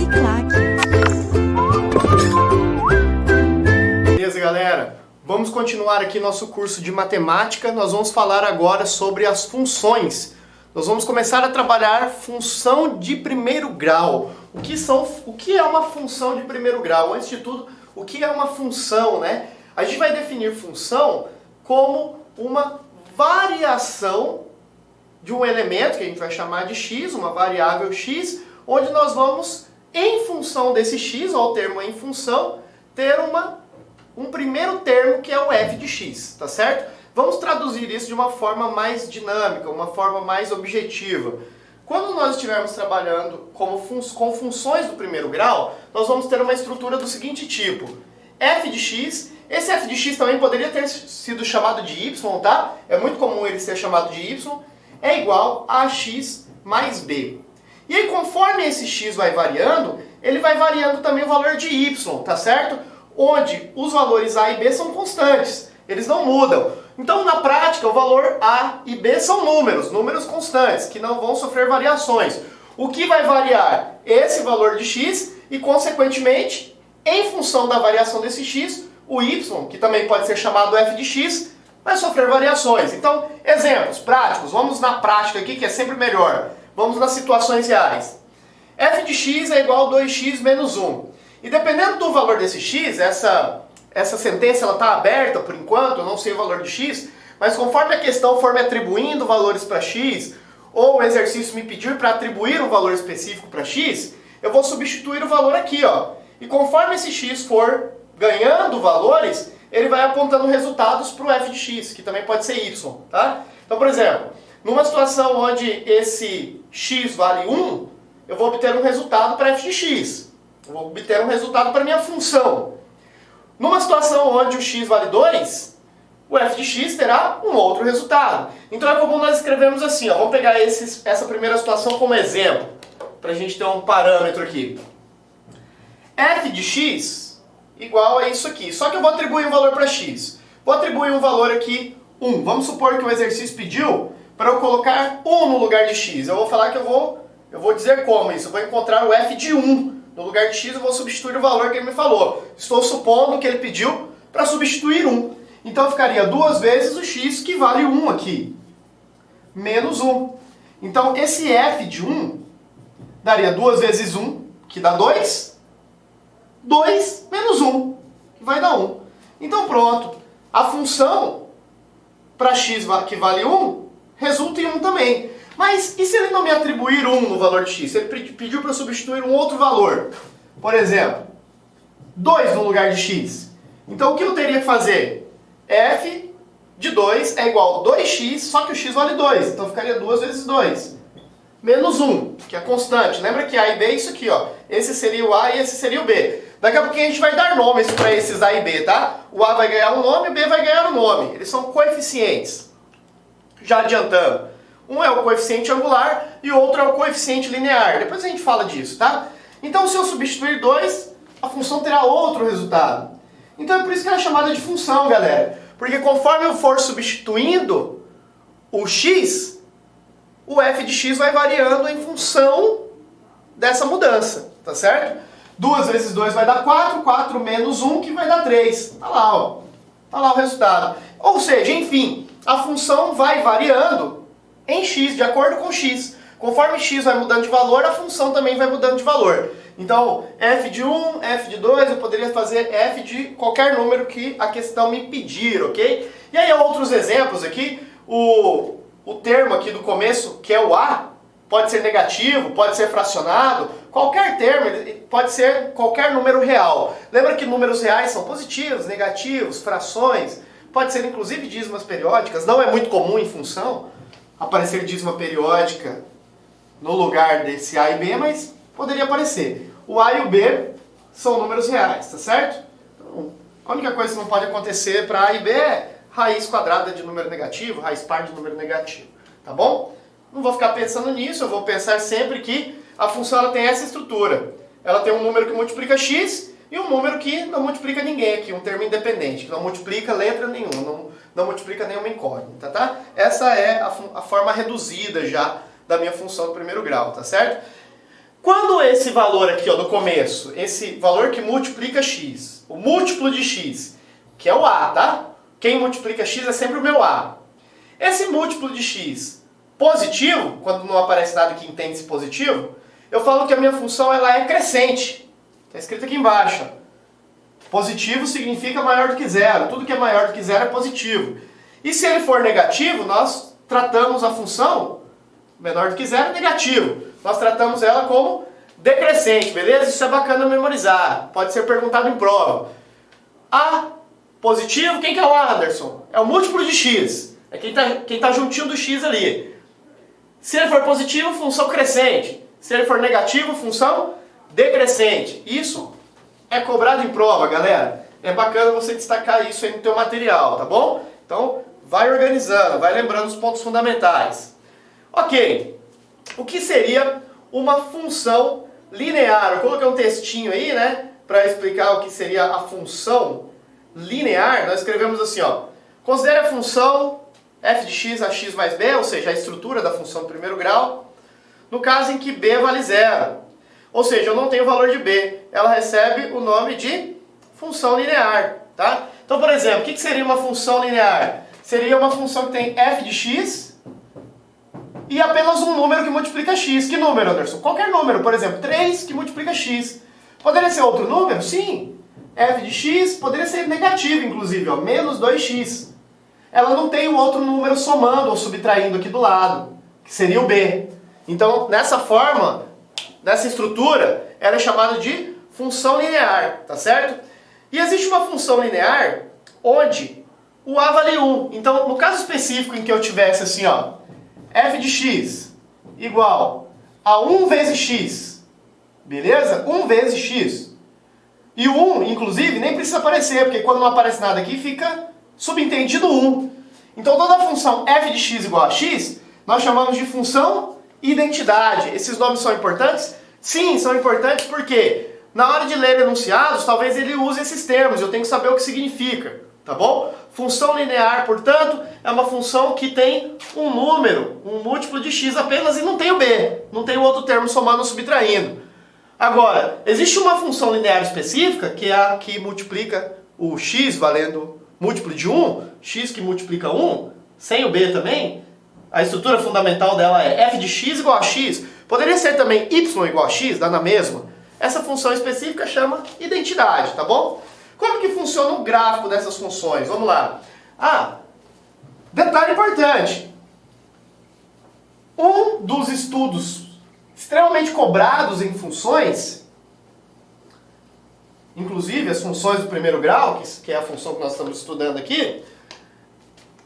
Uniclac. Beleza, galera? Vamos continuar aqui nosso curso de matemática. Nós vamos falar agora sobre as funções. Nós vamos começar a trabalhar função de primeiro grau. O que é uma função de primeiro grau? Antes de tudo, o que é uma função, né? A gente vai definir função como uma variação de um elemento que a gente vai chamar de x, uma variável x, onde nós vamos, em função desse x, ou o termo em função, ter um primeiro termo que é o f de x, tá certo? Vamos traduzir isso de uma forma mais dinâmica, uma forma mais objetiva. Quando nós estivermos trabalhando com funções do primeiro grau, nós vamos ter uma estrutura do seguinte tipo: f de x, esse f de x também poderia ter sido chamado de y, tá? É muito comum ele ser chamado de y, é igual a x mais b. E aí, conforme esse x vai variando, ele vai variando também o valor de y, tá certo? Onde os valores a e b são constantes, eles não mudam. Então, na prática, o valor a e b são números constantes, que não vão sofrer variações. O que vai variar? Esse valor de x e, consequentemente, em função da variação desse x, o y, que também pode ser chamado f de x, vai sofrer variações. Então, exemplos práticos. Vamos na prática aqui, que é sempre melhor. Vamos nas situações reais. F de x é igual a 2x menos 1. E dependendo do valor desse x, essa sentença está aberta por enquanto, eu não sei o valor de x, mas conforme a questão for me atribuindo valores para x, ou o exercício me pedir para atribuir um valor específico para x, eu vou substituir o valor aqui, ó. E conforme esse x for ganhando valores, ele vai apontando resultados para o f de x, que também pode ser y, tá? Então, por exemplo, numa situação onde esse x vale 1, eu vou obter um resultado para f de x. Eu vou obter um resultado para minha função. Numa situação onde o x vale 2, o f de x terá um outro resultado. Então é comum nós escrevermos assim, ó, vamos pegar essa primeira situação como exemplo, para a gente ter um parâmetro aqui. F de x igual a isso aqui. Só que eu vou atribuir um valor para x. Vou atribuir um valor aqui, 1. Vamos supor que o exercício pediu para eu colocar 1 no lugar de x. Eu vou falar que eu vou dizer como isso. Eu vou encontrar o f de 1. No lugar de x eu vou substituir o valor que ele me falou. Estou supondo que ele pediu para substituir 1. Então ficaria 2 vezes o x, que vale 1 aqui. Menos 1. Então esse f de 1 daria 2 vezes 1, que dá 2. 2 menos 1, que vai dar 1. Então pronto, a função para x que vale 1, resulta em 1 também. Mas e se ele não me atribuir 1 no valor de x? Se ele pediu para substituir um outro valor, por exemplo, 2 no lugar de x. Então o que eu teria que fazer? F de 2 é igual a 2x, só que o x vale 2. Então ficaria 2 vezes 2. Menos 1, que é constante. Lembra que a e b é isso aqui, ó. Esse seria o a e esse seria o b. Daqui a pouquinho a gente vai dar nomes para esses a e b, tá? O a vai ganhar um nome, o b vai ganhar um nome. Eles são coeficientes. Já adiantando. Um é o coeficiente angular e o outro é o coeficiente linear. Depois a gente fala disso, tá? Então, se eu substituir 2, a função terá outro resultado. Então é por isso que ela é chamada de função, galera. Porque conforme eu for substituindo o x, o f de x vai variando em função dessa mudança, tá certo? 2 vezes 2 vai dar 4, 4 menos 1 que vai dar 3. Tá lá, ó. Tá lá o resultado. Ou seja, enfim, a função vai variando em x, de acordo com x. Conforme x vai mudando de valor, a função também vai mudando de valor. Então, f de 1, f de 2, eu poderia fazer f de qualquer número que a questão me pedir, ok? E aí, outros exemplos aqui. O termo aqui do começo, que é o a, pode ser negativo, pode ser fracionado. Qualquer termo, pode ser qualquer número real. Lembra que números reais são positivos, negativos, frações. Pode ser inclusive dízimas periódicas. Não é muito comum em função aparecer dízima periódica no lugar desse a e b, mas poderia aparecer. O a e o b são números reais, tá certo? Então, a única coisa que não pode acontecer para a e b é raiz quadrada de número negativo, raiz par de número negativo, tá bom? Não vou ficar pensando nisso, eu vou pensar sempre que a função ela tem essa estrutura. Ela tem um número que multiplica x e um número que não multiplica ninguém aqui, um termo independente, que não multiplica letra nenhuma, não multiplica nenhuma incógnita, tá? Essa é a forma reduzida já da minha função do primeiro grau, tá certo? Quando esse valor aqui, ó, do começo, esse valor que multiplica x, o múltiplo de x, que é o a, tá? Quem multiplica x é sempre o meu a. Esse múltiplo de x positivo, quando não aparece nada que entende-se positivo, eu falo que a minha função ela é crescente. Está escrito aqui embaixo. Positivo significa maior do que zero. Tudo que é maior do que zero é positivo. E se ele for negativo, nós tratamos a função menor do que zero negativo. Nós tratamos ela como decrescente, beleza? Isso é bacana memorizar. Pode ser perguntado em prova. A positivo, quem que é o Anderson? É o múltiplo de x. É quem tá juntinho do x ali. Se ele for positivo, função crescente. Se ele for negativo, função decrescente. Isso é cobrado em prova, galera. É bacana você destacar isso aí no teu material, tá bom? Então, vai organizando, vai lembrando os pontos fundamentais. Ok. O que seria uma função linear? Eu coloquei um textinho aí, né, para explicar o que seria a função linear. Nós escrevemos assim, ó. Considere a função f de x a x mais b, ou seja, a estrutura da função do primeiro grau, no caso em que b vale zero. Ou seja, eu não tenho o valor de b. Ela recebe o nome de função linear, tá? Então, por exemplo, o que seria uma função linear? Seria uma função que tem f de x e apenas um número que multiplica x. Que número, Anderson? Qualquer número, por exemplo, 3 que multiplica x. Poderia ser outro número? Sim. F de x poderia ser negativo, inclusive, ó, menos 2x. Ela não tem um outro número somando ou subtraindo aqui do lado, que seria o b. Então, nessa forma, nessa estrutura, ela é chamada de função linear, tá certo? E existe uma função linear onde o a vale 1. Então, no caso específico em que eu tivesse assim, ó, f de x igual a 1 vezes x, beleza? 1 vezes x. E o 1, inclusive, nem precisa aparecer, porque quando não aparece nada aqui, fica subentendido 1. Então toda a função f de x igual a x, nós chamamos de função identidade. Esses nomes são importantes? Sim, são importantes porque na hora de ler enunciados, talvez ele use esses termos, eu tenho que saber o que significa, tá bom? Função linear, portanto, é uma função que tem um número, um múltiplo de x apenas e não tem o b, não tem o outro termo somando ou subtraindo. Agora, existe uma função linear específica, que é a que multiplica o x valendo múltiplo de 1, x que multiplica 1, sem o b também. A estrutura fundamental dela é f de x igual a x. Poderia ser também y igual a x, dá na mesma. Essa função específica chama identidade, tá bom? Como que funciona o gráfico dessas funções? Vamos lá. Detalhe importante. Um dos estudos extremamente cobrados em funções, inclusive as funções do primeiro grau, que é a função que nós estamos estudando aqui,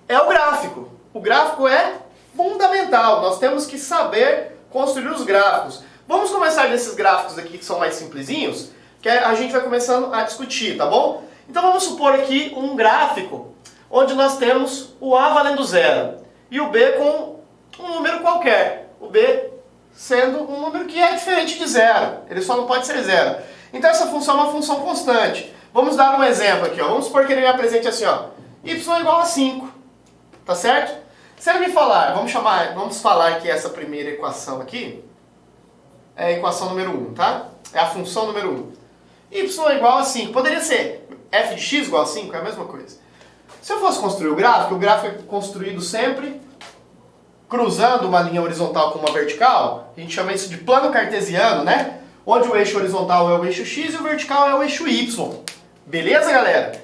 é o gráfico. O gráfico é fundamental, nós temos que saber construir os gráficos. Vamos começar desses gráficos aqui que são mais simplesinhos, que a gente vai começando a discutir, tá bom? Então vamos supor aqui um gráfico onde nós temos o a valendo zero e o b com um número qualquer. O b sendo um número que é diferente de zero, ele só não pode ser zero. Então essa função é uma função constante. Vamos dar um exemplo aqui, ó. Vamos supor que ele me apresente assim, ó, y igual a 5, tá certo? Se ele me falar, vamos falar que essa primeira equação aqui é a equação número 1, tá? É a função número 1. Y igual a 5, poderia ser f de x igual a 5, é a mesma coisa. Se eu fosse construir o gráfico é construído sempre cruzando uma linha horizontal com uma vertical. A gente chama isso de plano cartesiano, né? Onde o eixo horizontal é o eixo x e o vertical é o eixo y. Beleza, galera?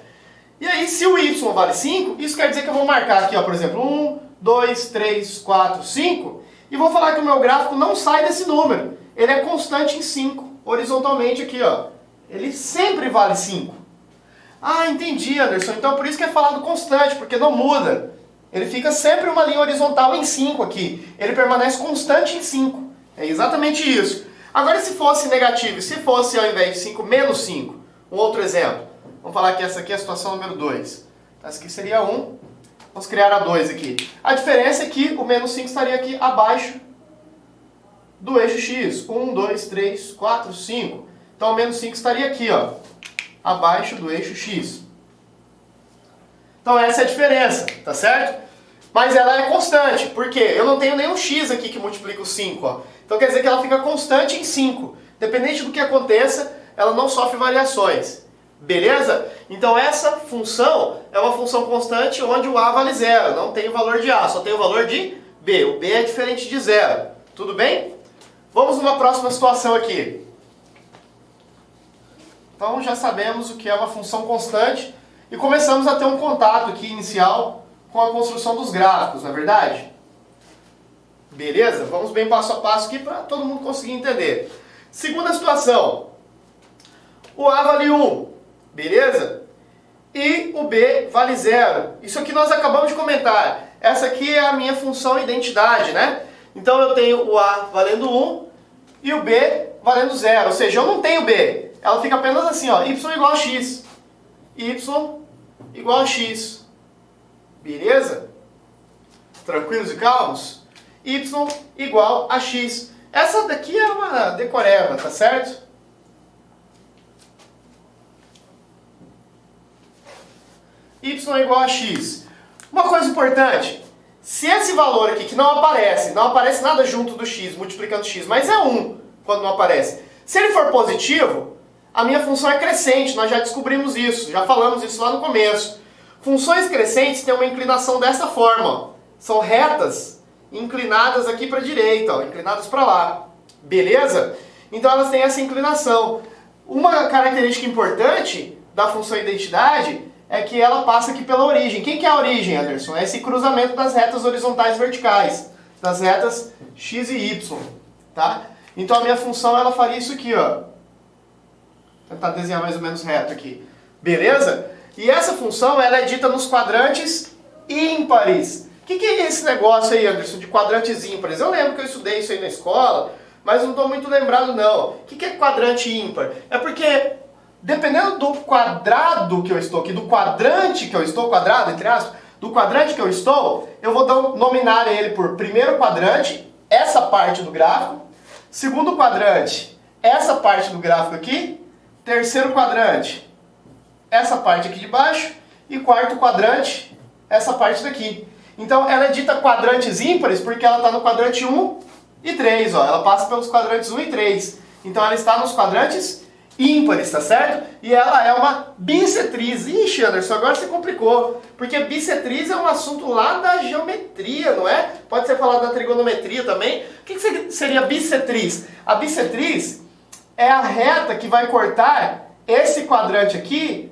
E aí, se o y vale 5, isso quer dizer que eu vou marcar aqui, ó, por exemplo, 1, 2, 3, 4, 5, e vou falar que o meu gráfico não sai desse número. Ele é constante em 5, horizontalmente aqui, ó. Ele sempre vale 5. Ah, entendi, Anderson. Então por isso que é falado constante, porque não muda. Ele fica sempre uma linha horizontal em 5 aqui. Ele permanece constante em 5. É exatamente isso. Agora, se fosse negativo, se fosse ao invés de 5, menos 5. Um outro exemplo. Vamos falar que essa aqui é a situação número 2. Essa aqui seria 1. Vamos criar a 2 aqui. A diferença é que o menos 5 estaria aqui abaixo do eixo x. 1, 2, 3, 4, 5. Então o menos 5 estaria aqui, ó, abaixo do eixo x. Então essa é a diferença, tá certo? Mas ela é constante, porque eu não tenho nenhum x aqui que multiplica o 5, ó. Então quer dizer que ela fica constante em 5. Dependente do que aconteça, ela não sofre variações. Beleza? Então essa função é uma função constante onde o A vale 0. Não tem o valor de A, só tem o valor de B. O B é diferente de 0. Tudo bem? Vamos numa próxima situação aqui. Então já sabemos o que é uma função constante e começamos a ter um contato aqui inicial com a construção dos gráficos, não é verdade? Beleza? Vamos bem passo a passo aqui para todo mundo conseguir entender. Segunda situação. O A vale 1, beleza? E o B vale 0. Isso aqui nós acabamos de comentar. Essa aqui é a minha função identidade, né? Então eu tenho o A valendo 1 e o B valendo 0. Ou seja, eu não tenho B. Ela fica apenas assim, ó, y igual a x. Y igual a x. Beleza? Tranquilos e calmos? Y igual a x. Essa daqui é uma decoreba, tá certo? Y igual a x. Uma coisa importante, se esse valor aqui que não aparece nada junto do x, multiplicando x, mas é 1 quando não aparece. Se ele for positivo, a minha função é crescente, nós já descobrimos isso, já falamos isso lá no começo. Funções crescentes têm uma inclinação dessa forma, ó. São retas inclinadas aqui para a direita, ó, inclinadas para lá. Beleza? Então elas têm essa inclinação. Uma característica importante da função identidade é que ela passa aqui pela origem. Quem que é a origem, Anderson? É esse cruzamento das retas horizontais verticais, das retas x e y, tá? Então a minha função ela faria isso aqui, ó. Vou tentar desenhar mais ou menos reto aqui. Beleza? E essa função ela é dita nos quadrantes ímpares. O que é esse negócio aí, Anderson, de quadrantes ímpares? Eu lembro que eu estudei isso aí na escola, mas não estou muito lembrado não. O que é quadrante ímpar? É porque, dependendo do quadrado que eu estou aqui, do quadrante que eu estou, quadrado, entre aspas, do quadrante que eu estou, eu vou nominar ele por primeiro quadrante, essa parte do gráfico, segundo quadrante, essa parte do gráfico aqui, terceiro quadrante, essa parte aqui de baixo, e quarto quadrante, essa parte daqui. Então ela é dita quadrantes ímpares porque ela está no quadrante 1 e 3, ó. Ela passa pelos quadrantes 1 e 3. Então ela está nos quadrantes ímpares, tá certo? E ela é uma bissetriz. Ixi, Anderson, agora você complicou. Porque bissetriz é um assunto lá da geometria, não é? Pode ser falado da trigonometria também. O que seria bissetriz? A bissetriz é a reta que vai cortar esse quadrante aqui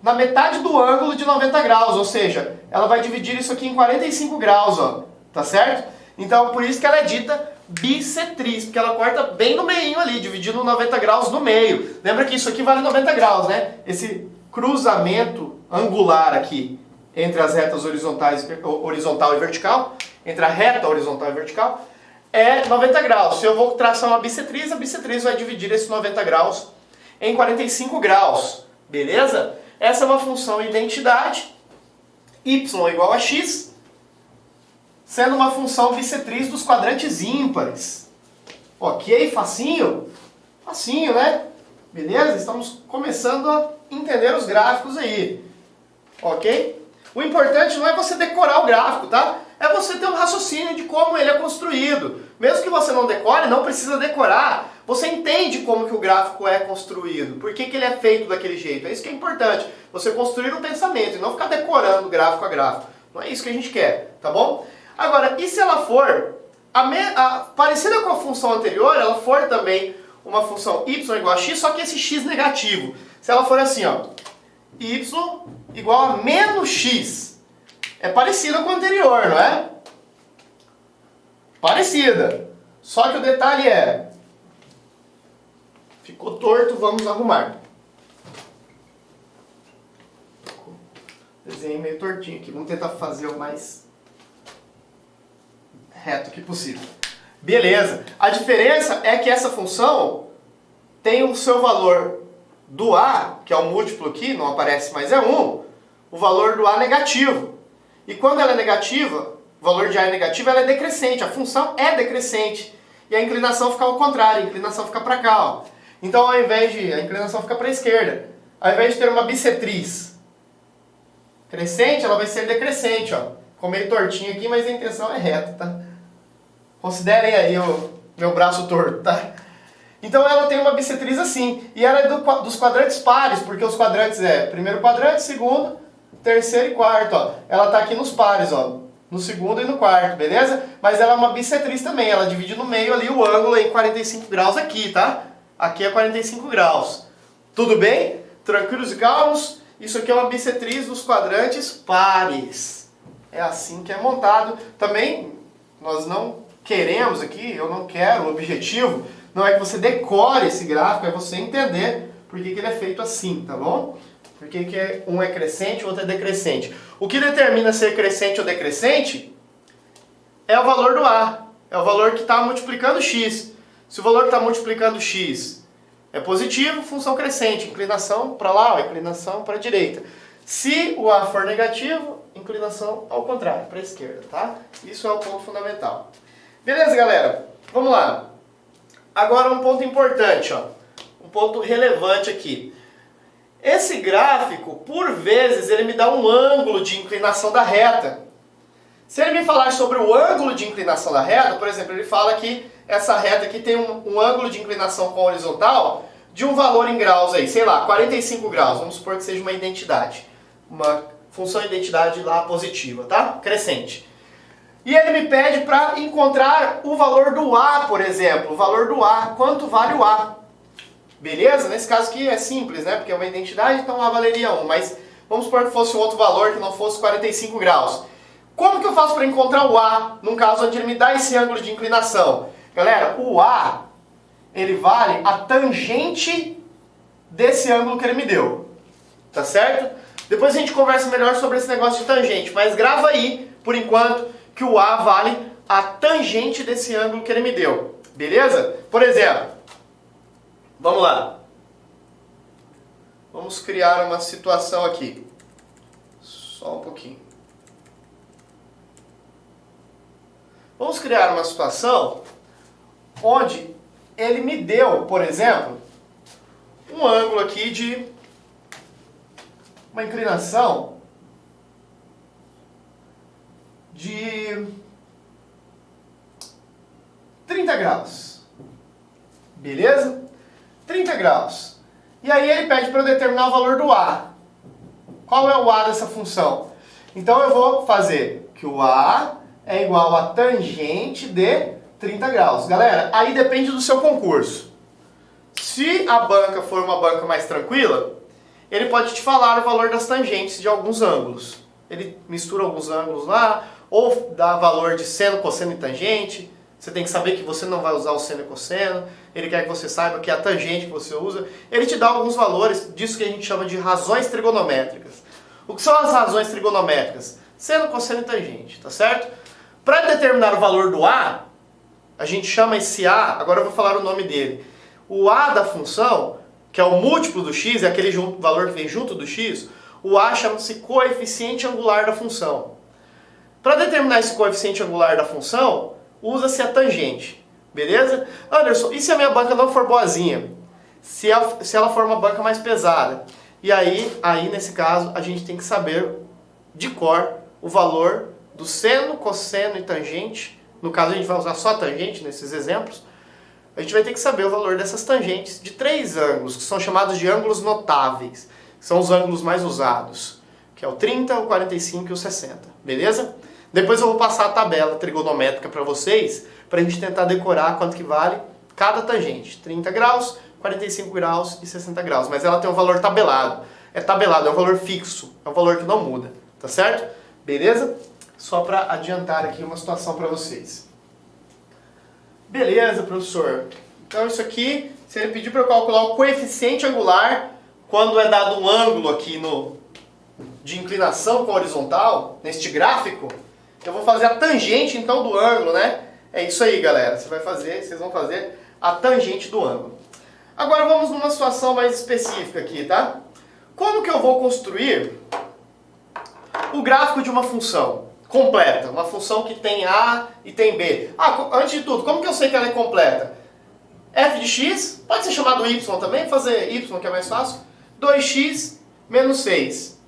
na metade do ângulo de 90 graus, ou seja, ela vai dividir isso aqui em 45 graus, ó, tá certo? Então, por isso que ela é dita bissetriz, porque ela corta bem no meio ali, dividindo 90 graus no meio. Lembra que isso aqui vale 90 graus, né? Esse cruzamento angular aqui, entre as retas horizontais, horizontal e vertical, entre a reta horizontal e vertical, é 90 graus. Se eu vou traçar uma bissetriz, a bissetriz vai dividir esses 90 graus em 45 graus, beleza? Essa é uma função identidade, y igual a x, sendo uma função bissetriz dos quadrantes ímpares. Ok? Facinho? Facinho, né? Beleza? Estamos começando a entender os gráficos aí. Ok? O importante não é você decorar o gráfico, tá? É você ter um raciocínio de como ele é construído. Mesmo que você não decore, não precisa decorar. Você entende como que o gráfico é construído, por que ele é feito daquele jeito. É isso que é importante, você construir um pensamento e não ficar decorando gráfico a gráfico. Não é isso que a gente quer, tá bom? Agora, e se ela for parecida com a função anterior, ela for também uma função y igual a x, só que esse x negativo. Se ela for assim, ó, y igual a menos x, é parecida com a anterior, não é? Parecida. Só que o detalhe é, ficou torto, vamos arrumar. Desenhei meio tortinho aqui, vamos tentar fazer o mais reto que possível. Beleza, a diferença é que essa função tem o seu valor do A, que é o múltiplo aqui, não aparece, mas é 1, o valor do A negativo. E quando ela é negativa, o valor de A é negativo, ela é decrescente, a função é decrescente. E a inclinação fica ao contrário, a inclinação fica para cá, ó. Então, ao invés de... a inclinação fica para a esquerda. Ao invés de ter uma bissetriz crescente, ela vai ser decrescente, ó. Ficou meio tortinho aqui, mas a intenção é reta, tá? Considerem aí meu braço torto, tá? Então ela tem uma bissetriz assim, e ela é dos quadrantes pares, porque os quadrantes é primeiro quadrante, segundo, terceiro e quarto, ó. Ela tá aqui nos pares, ó, no segundo e no quarto, beleza? Mas ela é uma bissetriz também, ela divide no meio ali o ângulo em 45 graus aqui, tá? Aqui é 45 graus. Tudo bem? Tranquilos e calmos? Isso aqui é uma bissetriz dos quadrantes pares. É assim que é montado. Também, nós não queremos aqui, eu não quero, o objetivo não é que você decore esse gráfico, é você entender por que ele é feito assim, tá bom? Por que um é crescente e o outro é decrescente. O que determina ser crescente ou decrescente é o valor do A. É o valor que está multiplicando x. Se o valor que está multiplicando x é positivo, função crescente, inclinação para lá, inclinação para a direita. Se o A for negativo, inclinação ao contrário, para a esquerda, tá? Isso é o ponto fundamental. Beleza, galera? Vamos lá. Agora um ponto importante, ó. Um ponto relevante aqui. Esse gráfico, por vezes, ele me dá um ângulo de inclinação da reta. Se ele me falar sobre o ângulo de inclinação da reta, por exemplo, ele fala que essa reta aqui tem um ângulo de inclinação com horizontal de um valor em graus aí, sei lá, 45 graus. Vamos supor que seja uma identidade. Uma função identidade lá positiva, tá? Crescente. E ele me pede para encontrar o valor do A, por exemplo. O valor do A. Quanto vale o A? Beleza? Nesse caso aqui é simples, né? Porque é uma identidade, então A valeria 1. Mas vamos supor que fosse um outro valor que não fosse 45 graus. Como que eu faço para encontrar o A, num caso onde ele me dá esse ângulo de inclinação? Galera, o A, ele vale a tangente desse ângulo que ele me deu. Tá certo? Depois a gente conversa melhor sobre esse negócio de tangente, mas grava aí, por enquanto, que o A vale a tangente desse ângulo que ele me deu. Beleza? Por exemplo, vamos lá. Vamos criar uma situação aqui. Só um pouquinho. Vamos criar uma situação onde ele me deu, por exemplo, um ângulo aqui de uma inclinação de 30 graus. Beleza? 30 graus. E aí ele pede para eu determinar o valor do A. Qual é o A dessa função? Então eu vou fazer que o A é igual a tangente de 30 graus. Galera, aí depende do seu concurso. Se a banca for uma banca mais tranquila, ele pode te falar o valor das tangentes de alguns ângulos. Ele mistura alguns ângulos lá, ou dá valor de seno, cosseno e tangente. Você tem que saber que você não vai usar o seno e cosseno. Ele quer que você saiba que é a tangente que você usa. Ele te dá alguns valores disso que a gente chama de razões trigonométricas. O que são as razões trigonométricas? Seno, cosseno e tangente, tá certo? Para determinar o valor do A, a gente chama esse A, agora eu vou falar o nome dele. O A da função, que é o múltiplo do x, é aquele valor que vem junto do x, o A chama-se coeficiente angular da função. Para determinar esse coeficiente angular da função, usa-se a tangente. Beleza? Anderson, e se a minha banca não for boazinha? Se ela for uma banca mais pesada? E aí, nesse caso, a gente tem que saber de cor o valor do seno, cosseno e tangente. No caso, a gente vai usar só a tangente nesses exemplos. A gente vai ter que saber o valor dessas tangentes de 3 ângulos, que são chamados de ângulos notáveis. Que são os ângulos mais usados, que é o 30, o 45 e o 60. Beleza? Depois eu vou passar a tabela trigonométrica para vocês, para a gente tentar decorar quanto que vale cada tangente. 30 graus, 45 graus e 60 graus. Mas ela tem um valor tabelado. É tabelado, é um valor fixo. É um valor que não muda. Tá certo? Beleza? Só para adiantar aqui uma situação para vocês. Beleza, professor. Então isso aqui, se ele pedir para eu calcular o coeficiente angular, quando é dado um ângulo aqui de inclinação com horizontal, neste gráfico, eu vou fazer a tangente então do ângulo, né? É isso aí, galera. Vocês vão fazer a tangente do ângulo. Agora vamos numa situação mais específica aqui, tá? Como que eu vou construir o gráfico de uma função completa? Uma função que tem A e tem B. Antes de tudo, como que eu sei que ela é completa? F de x, pode ser chamado y também, fazer y que é mais fácil. 2x menos 6.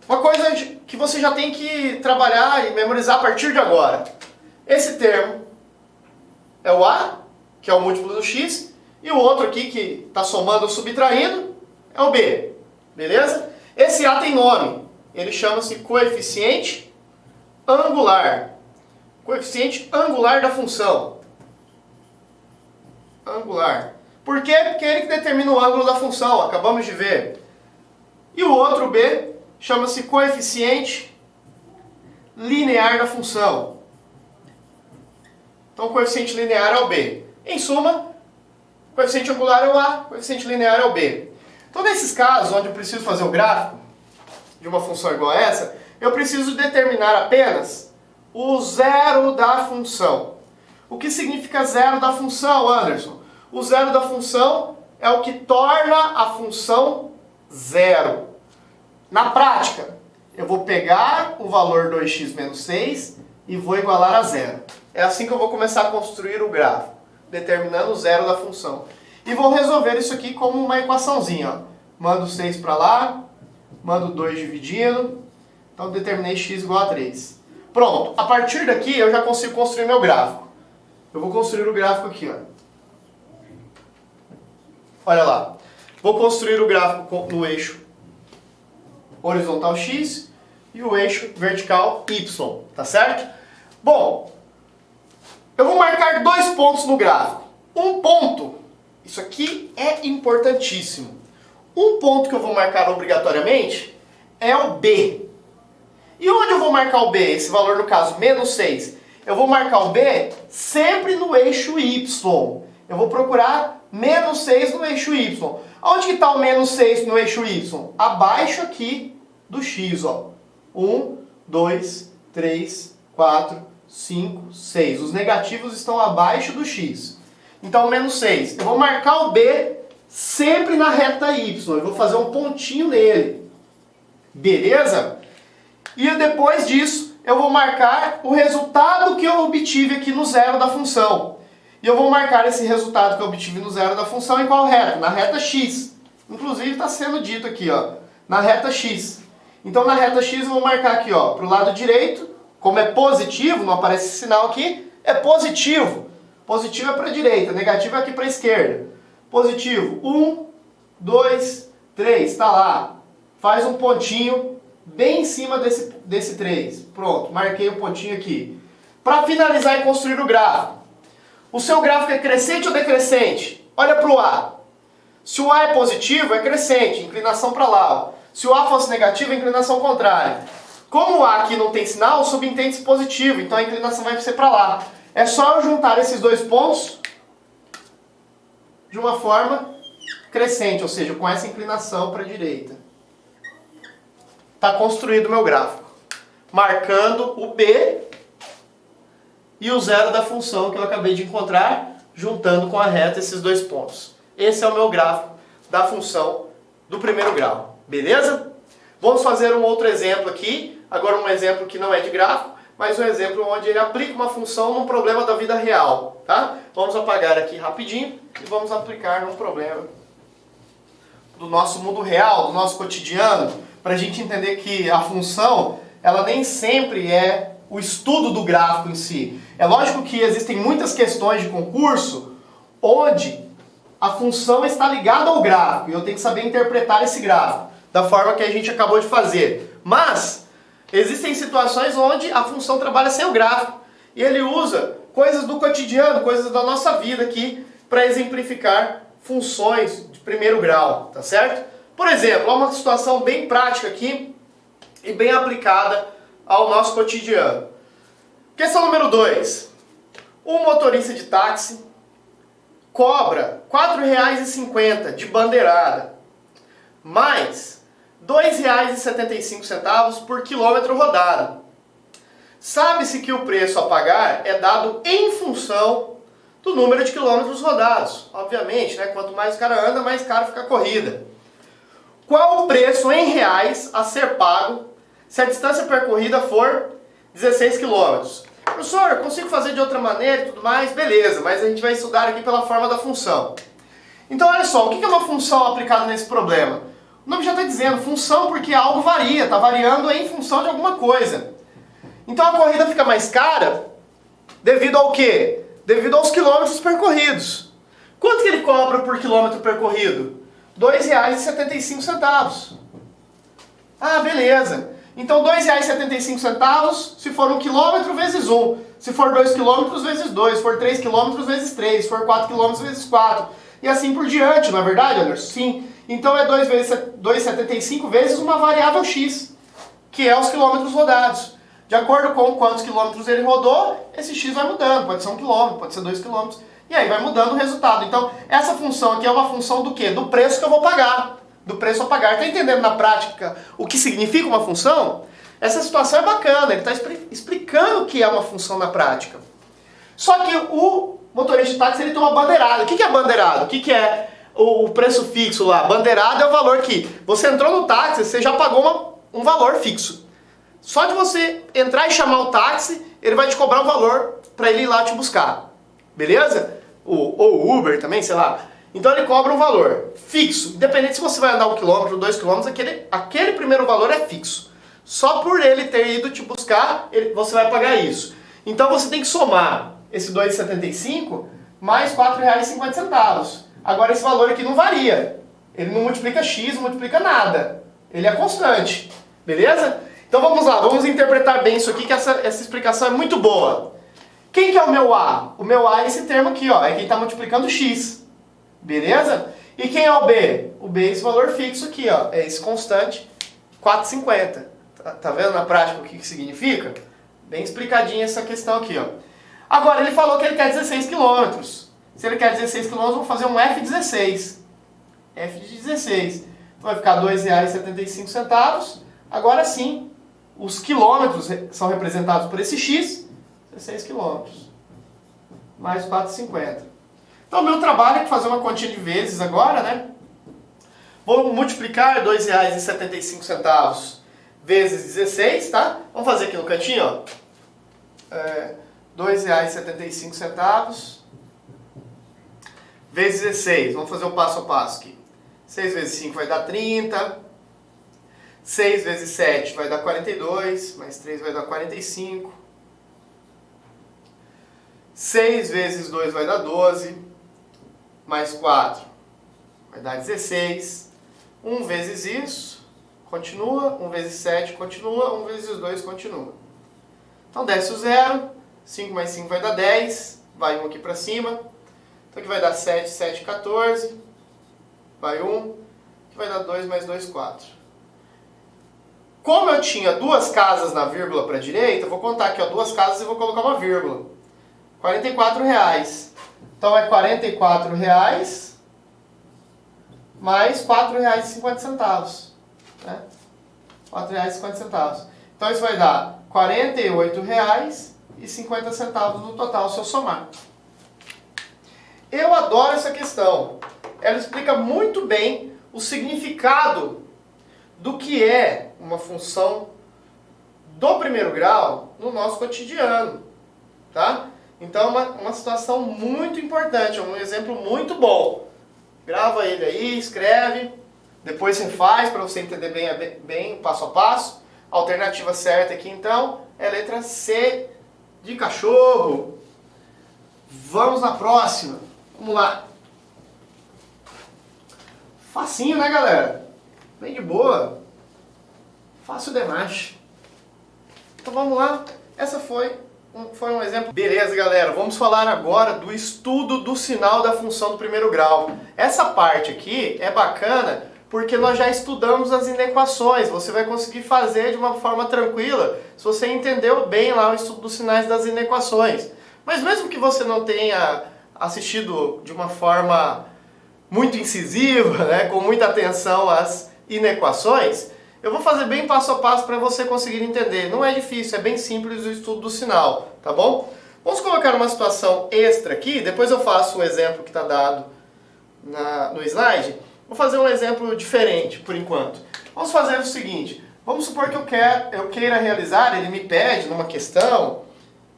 Uma coisa que você já tem que trabalhar e memorizar a partir de agora. Esse termo é o A que é o múltiplo do x, e o outro aqui que está somando ou subtraindo é o b. Beleza? Esse a tem nome. Ele chama-se coeficiente angular. Coeficiente angular da função. Angular. Por quê? Porque é ele que determina o ângulo da função, acabamos de ver. E o outro b chama-se coeficiente linear da função. Então o coeficiente linear é o b. Em suma, o coeficiente angular é o a, o coeficiente linear é o b. Então nesses casos onde eu preciso fazer o gráfico de uma função igual a essa, eu preciso determinar apenas o zero da função. O que significa zero da função, Anderson? O zero da função é o que torna a função zero. Na prática, eu vou pegar o valor 2x menos 6 e vou igualar a zero. É assim que eu vou começar a construir o gráfico, determinando o zero da função. E vou resolver isso aqui como uma equaçãozinha. Ó. Mando 6 para lá, mando 2 dividindo, então determinei x igual a 3. Pronto, a partir daqui eu já consigo construir meu gráfico. Eu vou construir o gráfico aqui, ó. Olha lá, vou construir o gráfico no eixo horizontal x e o eixo vertical y, tá certo? Bom, eu vou marcar 2 pontos no gráfico. Um ponto, isso aqui é importantíssimo. Um ponto que eu vou marcar obrigatoriamente é o B. E onde eu vou marcar o B? Esse valor, no caso, menos 6. Eu vou marcar o B sempre no eixo y. Eu vou procurar menos 6 no eixo y. Onde que está o menos 6 no eixo y? Abaixo aqui do x, ó. 1, 2, 3, 4, 5, 6. Os negativos estão abaixo do x. Então, menos 6. Eu vou marcar o B sempre na reta y. Eu vou fazer um pontinho nele. Beleza? E depois disso, eu vou marcar o resultado que eu obtive aqui no zero da função. E eu vou marcar esse resultado que eu obtive no zero da função em qual reta? Na reta x. Inclusive está sendo dito aqui, ó, na reta x. Então na reta x eu vou marcar aqui, ó, para o lado direito, como é positivo, não aparece esse sinal aqui, é positivo. Positivo é para a direita, negativo é aqui para a esquerda. Positivo, 1, 2, 3, está lá. Faz um pontinho bem em cima desse 3. Pronto, marquei o pontinho aqui. Para finalizar e construir o gráfico. O seu gráfico é crescente ou decrescente? Olha para o A. Se o A é positivo, é crescente, inclinação para lá. Ó. Se o A fosse negativo, é inclinação contrária. Como o A aqui não tem sinal, subentende-se positivo, então a inclinação vai ser para lá. É só eu juntar esses dois pontos de uma forma crescente, ou seja, com essa inclinação para a direita. Está construído o meu gráfico. Marcando o B e o zero da função que eu acabei de encontrar, juntando com a reta esses dois pontos. Esse é o meu gráfico da função do primeiro grau. Beleza? Vamos fazer um outro exemplo aqui. Agora um exemplo que não é de gráfico, mas um exemplo onde ele aplica uma função num problema da vida real. Tá? Vamos apagar aqui rapidinho e vamos aplicar num problema do nosso mundo real, do nosso cotidiano, para a gente entender que a função, ela nem sempre é o estudo do gráfico em si. É lógico que existem muitas questões de concurso onde a função está ligada ao gráfico e eu tenho que saber interpretar esse gráfico da forma que a gente acabou de fazer. Mas existem situações onde a função trabalha sem o gráfico e ele usa coisas do cotidiano, coisas da nossa vida aqui para exemplificar funções de primeiro grau, tá certo? Por exemplo, há uma situação bem prática aqui e bem aplicada ao nosso cotidiano. Questão número 2. Um motorista de táxi cobra R$ 4,50 de bandeirada, mais R$ 2,75 por quilômetro rodado. Sabe-se que o preço a pagar é dado em função do número de quilômetros rodados. Obviamente, né? Quanto mais o cara anda, mais caro fica a corrida. Qual o preço em reais a ser pago se a distância percorrida for 16 quilômetros? Professor, eu consigo fazer de outra maneira e tudo mais? Beleza, mas a gente vai estudar aqui pela forma da função. Então, olha só, o que é uma função aplicada nesse problema? O nome já está dizendo, função porque algo varia, está variando em função de alguma coisa. Então a corrida fica mais cara devido ao quê? devido aos quilômetros percorridos. Quanto que ele cobra por quilômetro percorrido? R$ 2,75. Ah, beleza. Então R$ 2,75 se for 1 quilômetro vezes 1. Se for 2 quilômetros vezes 2. Se for 3 quilômetros vezes 3. Se for 4 quilômetros vezes 4. E assim por diante, não é verdade, Anderson? Sim. Então é 2,75 vezes uma variável x, que é os quilômetros rodados. De acordo com quantos quilômetros ele rodou, esse x vai mudando. Pode ser 1 quilômetro, pode ser 2 quilômetros. E aí vai mudando o resultado. Então, essa função aqui é uma função do quê? Do preço que eu vou pagar. Do preço a pagar. Está entendendo na prática o que significa uma função? Essa situação é bacana. Ele está explicando o que é uma função na prática. Só que o motorista de táxi ele tem uma bandeirada. O que é bandeirado? O que é o preço fixo lá? Bandeirado é o valor que você entrou no táxi, você já pagou um valor fixo. Só de você entrar e chamar o táxi, ele vai te cobrar um valor para ele ir lá te buscar. Beleza? Ou o Uber também, sei lá. Então ele cobra um valor fixo. Independente se você vai andar 1 quilômetro ou 2 quilômetros, aquele primeiro valor é fixo. Só por ele ter ido te buscar, você vai pagar isso. Então você tem que somar esse R$ 2,75 mais R$ 4,50. Agora esse valor aqui não varia. Ele não multiplica x, não multiplica nada. Ele é constante. Beleza? Então vamos lá, vamos interpretar bem isso aqui, que essa explicação é muito boa. Quem que é o meu A? O meu A é esse termo aqui, ó, é quem está multiplicando x. Beleza? E quem é o B? O B é esse valor fixo aqui, ó, é esse constante, 4,50. Tá vendo na prática o que significa? Bem explicadinha essa questão aqui, ó. Agora, ele falou que ele quer 16 km. Se ele quer 16 km, vamos fazer um F16. F de 16. Então vai ficar R$ 2,75. Agora sim, os quilômetros são representados por esse X, 16 km. Mais 4,50. Então, o meu trabalho é fazer uma continha de vezes agora, né? Vou multiplicar R$ 2,75 vezes 16, tá? Vamos fazer aqui no cantinho, ó. R$ 2,75 vezes 16. Vamos fazer o passo a passo aqui. 6 vezes 5 vai dar 30. 6 vezes 7 vai dar 42. Mais 3 vai dar 45. 6 vezes 2 vai dar 12. Mais 4 vai dar 16. 1 vezes isso, continua. 1 vezes 7, continua. 1 vezes 2, continua. Então desce o 0. 5 mais 5 vai dar 10. Vai 1 aqui para cima. Então aqui vai dar 7, 7, 14. Vai 1. Aqui vai dar 2 mais 2, 4. Como eu tinha duas casas na vírgula para a direita, eu vou contar aqui, ó, duas casas e vou colocar uma vírgula. R$ 44,00. Então é R$ 44,00 mais R$ 4,50. Né? R$ 4,50. Então isso vai dar R$ 48,50 no total, se eu somar. Eu adoro essa questão. Ela explica muito bem o significado do que é uma função do primeiro grau no nosso cotidiano. Tá? Então é uma situação muito importante, é um exemplo muito bom. Grava ele aí, escreve, depois você faz para você entender bem passo a passo. A alternativa certa aqui então é a letra C de cachorro. Vamos na próxima. Vamos lá. Facinho, né, galera? Bem de boa. Fácil demais. Então vamos lá. Essa foi um exemplo. Beleza, galera. Vamos falar agora do estudo do sinal da função do primeiro grau. Essa parte aqui é bacana porque nós já estudamos as inequações. Você vai conseguir fazer de uma forma tranquila se você entendeu bem lá o estudo dos sinais das inequações. Mas mesmo que você não tenha assistido de uma forma muito incisiva, né, com muita atenção às inequações, eu vou fazer bem passo a passo para você conseguir entender. Não é difícil, é bem simples o estudo do sinal, tá bom? Vamos colocar uma situação extra aqui, depois eu faço o exemplo que está dado no slide. Vou fazer um exemplo diferente por enquanto. Vamos fazer o seguinte, vamos supor que eu queira realizar, ele me pede numa questão,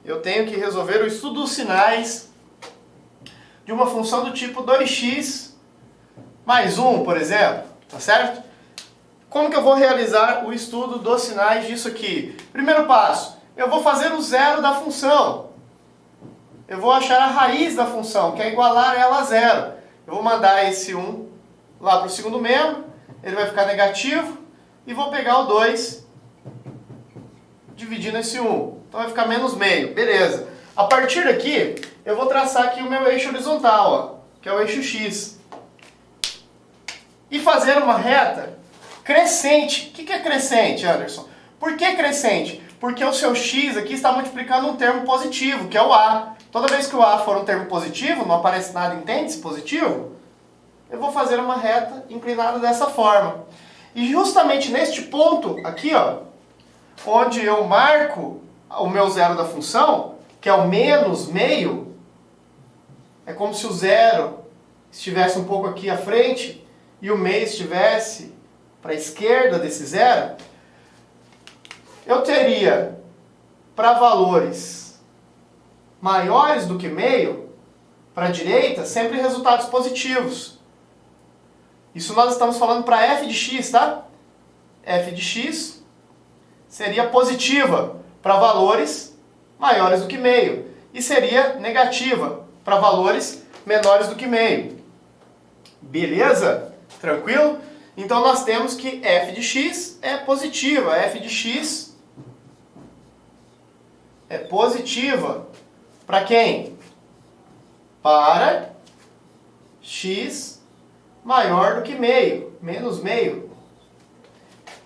eu tenho que resolver o estudo dos sinais de uma função do tipo 2x mais 1, por exemplo, tá certo? Como que eu vou realizar o estudo dos sinais disso aqui? Primeiro passo, eu vou fazer o zero da função. eu vou achar a raiz da função, que é igualar ela a zero. Eu vou mandar esse 1 lá para o segundo membro, ele vai ficar negativo, e vou pegar o 2 dividindo esse 1. Então vai ficar menos meio, beleza. A partir daqui, eu vou traçar aqui o meu eixo horizontal, ó, que é o eixo x. E fazer uma reta crescente. O que é crescente, Anderson? Por que crescente? Porque o seu x aqui está multiplicando um termo positivo, que é o a. Toda vez que o a for um termo positivo, não aparece nada em índice positivo, eu vou fazer uma reta inclinada dessa forma. E justamente neste ponto aqui, ó, onde eu marco o meu zero da função, que é o menos meio, é como se o zero estivesse um pouco aqui à frente e o meio estivesse para a esquerda desse zero, eu teria para valores maiores do que meio, para a direita, sempre resultados positivos. Isso nós estamos falando para f de x, tá? F de x seria positiva para valores maiores do que meio e seria negativa para valores menores do que meio. Beleza? Tranquilo? Então nós temos que f de x é positiva. F de x é positiva para quem? Para x maior do que meio, menos meio.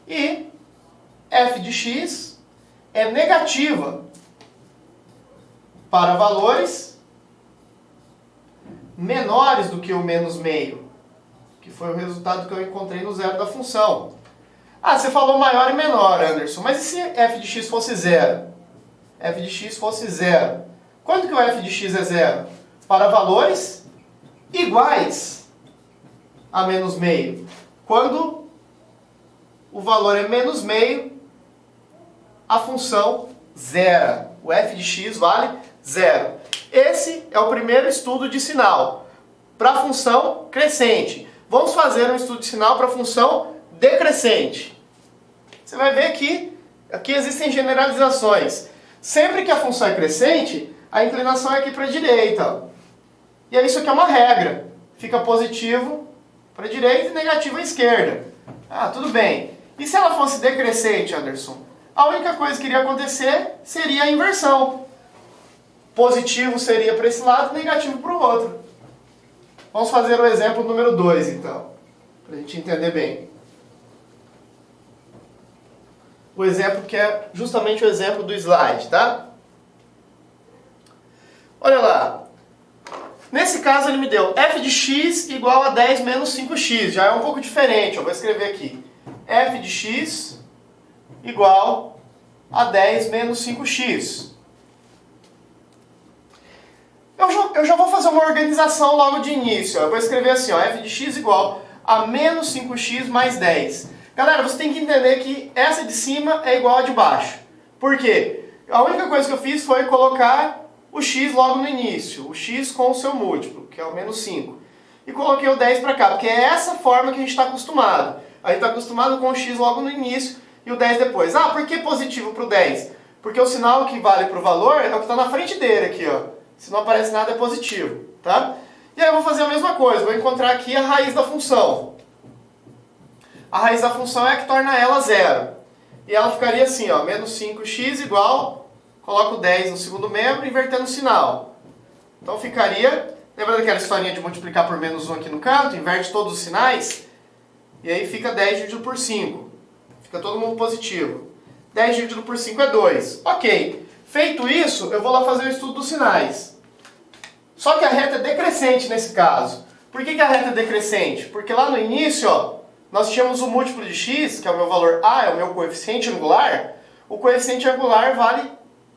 E f de x é negativa para valores menores do que o menos meio, que foi o resultado que eu encontrei no zero da função. Ah, você falou maior e menor, Anderson, mas e se f de x fosse zero? F de x fosse zero. Quando que o f de x é zero? Para valores iguais a menos meio. Quando o valor é menos meio, a função zera. O f de x vale zero. Esse é o primeiro estudo de sinal para a função crescente. Vamos fazer um estudo de sinal para a função decrescente. Você vai ver que aqui existem generalizações. Sempre que a função é crescente, a inclinação é aqui para a direita. E aí isso aqui é uma regra. Fica positivo para a direita e negativo à esquerda. Ah, tudo bem. E se ela fosse decrescente, Anderson? A única coisa que iria acontecer seria a inversão. Positivo seria para esse lado, negativo para o outro. Vamos fazer o exemplo número 2, então, para a gente entender bem. O exemplo que é justamente o exemplo do slide, tá? Olha lá. Nesse caso ele me deu f de x igual a 10 menos 5x. Já é um pouco diferente, eu vou escrever aqui. F de x igual a 10 menos 5x. Eu já vou fazer uma organização logo de início. Eu vou escrever assim, ó, f de x igual a menos 5x mais 10. Galera, você tem que entender que essa de cima é igual a de baixo. Por quê? A única coisa que eu fiz foi colocar o x logo no início. O x com o seu múltiplo, que é o menos 5. E coloquei o 10 para cá, porque é essa forma que a gente está acostumado. A gente está acostumado com o x logo no início e o 10 depois. Ah, por que positivo para o 10? Porque o sinal que vale para o valor é o que está na frente dele aqui, ó. Se não aparece nada, é positivo, tá? E aí eu vou fazer a mesma coisa, vou encontrar aqui a raiz da função. A raiz da função é a que torna ela zero. E ela ficaria assim, ó, menos 5x igual, coloco 10 no segundo membro, invertendo o sinal. Então ficaria, lembra daquela historinha de multiplicar por menos 1 aqui no canto? Inverte todos os sinais, e aí fica 10 dividido por 5. Fica todo mundo positivo. 10 dividido por 5 é 2. Ok. Feito isso, eu vou lá fazer o estudo dos sinais. Só que a reta é decrescente nesse caso. Por que a reta é decrescente? Porque lá no início, ó, nós tínhamos o múltiplo de x, que é o meu valor a, é o meu coeficiente angular. O coeficiente angular vale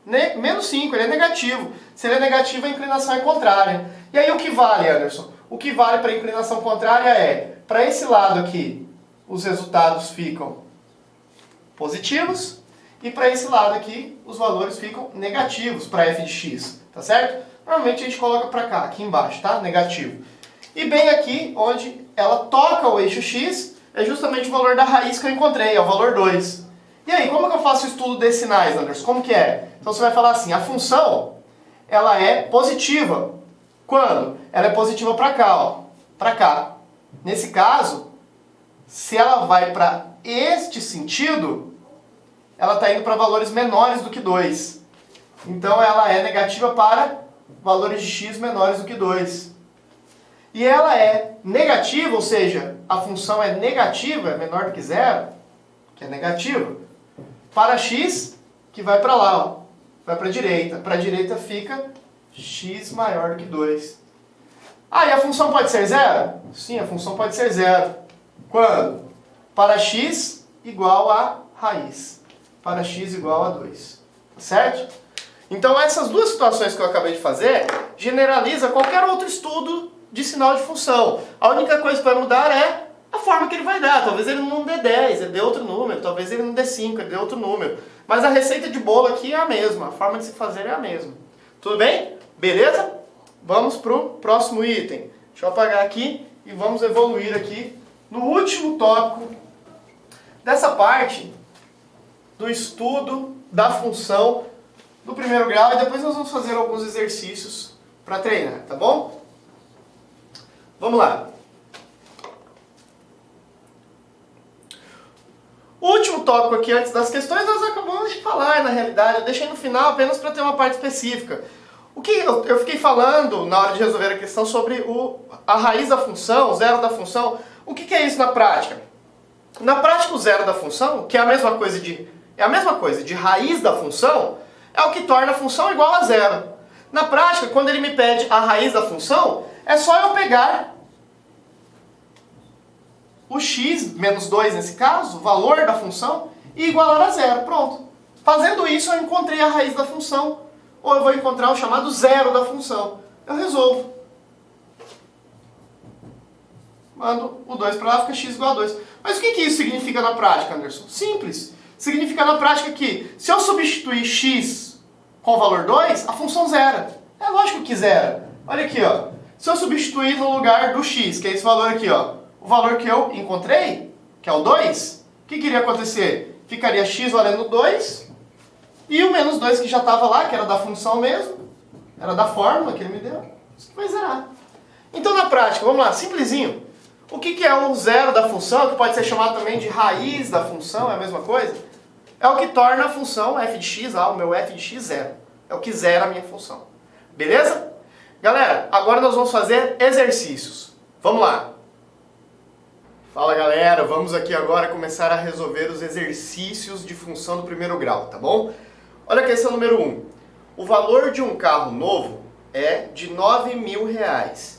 menos 5, ele é negativo. Se ele é negativo, a inclinação é contrária. E aí o que vale, Anderson? O que vale para a inclinação contrária é, para esse lado aqui, os resultados ficam positivos. E para esse lado aqui, os valores ficam negativos para f de x, tá certo? Normalmente a gente coloca para cá, aqui embaixo, tá? Negativo. E bem aqui, onde ela toca o eixo x, é justamente o valor da raiz que eu encontrei, é o valor 2. E aí, como que eu faço o estudo desses sinais, Anderson? Como que é? Então você vai falar assim, a função, ela é positiva. Quando? Ela é positiva para cá, ó, para cá. Nesse caso, se ela vai para este sentido, ela está indo para valores menores do que 2. Então ela é negativa para valores de x menores do que 2. E ela é negativa, ou seja, a função é negativa, é menor do que zero, que é negativa, para x que vai para lá, ó, vai para a direita. Para a direita fica x maior do que 2. Ah, e a função pode ser zero? Sim, a função pode ser zero. Quando? Para x igual a raiz. Para x igual a 2. Certo? Então essas duas situações que eu acabei de fazer generaliza qualquer outro estudo de sinal de função. A única coisa que vai mudar é a forma que ele vai dar. Talvez ele não dê 10, ele dê outro número. Talvez ele não dê 5, ele dê outro número. Mas a receita de bolo aqui é a mesma. A forma de se fazer é a mesma. Tudo bem? Beleza? Vamos para o próximo item. Deixa eu apagar aqui e vamos evoluir aqui no último tópico dessa parte do estudo da função do primeiro grau. E depois nós vamos fazer alguns exercícios para treinar, tá bom? Vamos lá. O último tópico aqui antes das questões nós acabamos de falar, na realidade. Eu deixei no final apenas para ter uma parte específica. O que eu fiquei falando na hora de resolver a questão sobre a raiz da função, o zero da função. O que é isso na prática? Na prática, o zero da função, que é a mesma coisa de raiz da função, é o que torna a função igual a zero. Na prática, quando ele me pede a raiz da função, é só eu pegar o x menos 2 nesse caso, o valor da função, e igualar a zero. Pronto. Fazendo isso, eu encontrei a raiz da função. Ou eu vou encontrar o chamado zero da função. Eu resolvo. Mando o 2 para lá, fica x igual a 2. Mas o que isso significa na prática, Anderson? Simples. Significa na prática que, se eu substituir x com o valor 2, a função zera. É lógico que zera. Olha aqui, ó. Se eu substituir no lugar do x, que é esse valor aqui, ó, o valor que eu encontrei, que é o 2, o que iria acontecer? Ficaria x valendo 2, e o menos 2 que já estava lá, que era da função mesmo, era da fórmula que ele me deu, isso vai zerar. Então na prática, vamos lá, simplesinho. O que é o zero da função, que pode ser chamado também de raiz da função, é a mesma coisa? É o que torna a função f de x, o meu f de x zero. É o que zera a minha função. Beleza? Galera, agora nós vamos fazer exercícios. Vamos lá. Fala galera, vamos aqui agora começar a resolver os exercícios de função do primeiro grau, tá bom? Olha a questão número 1. O valor de um carro novo é de R$9.000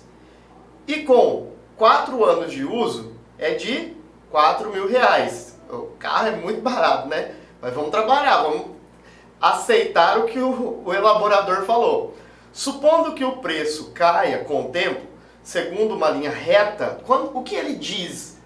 e com 4 anos de uso é de R$4.000. O carro é muito barato, né? Mas vamos trabalhar, vamos aceitar o que o elaborador falou. Supondo que o preço caia com o tempo, segundo uma linha reta, o que ele diz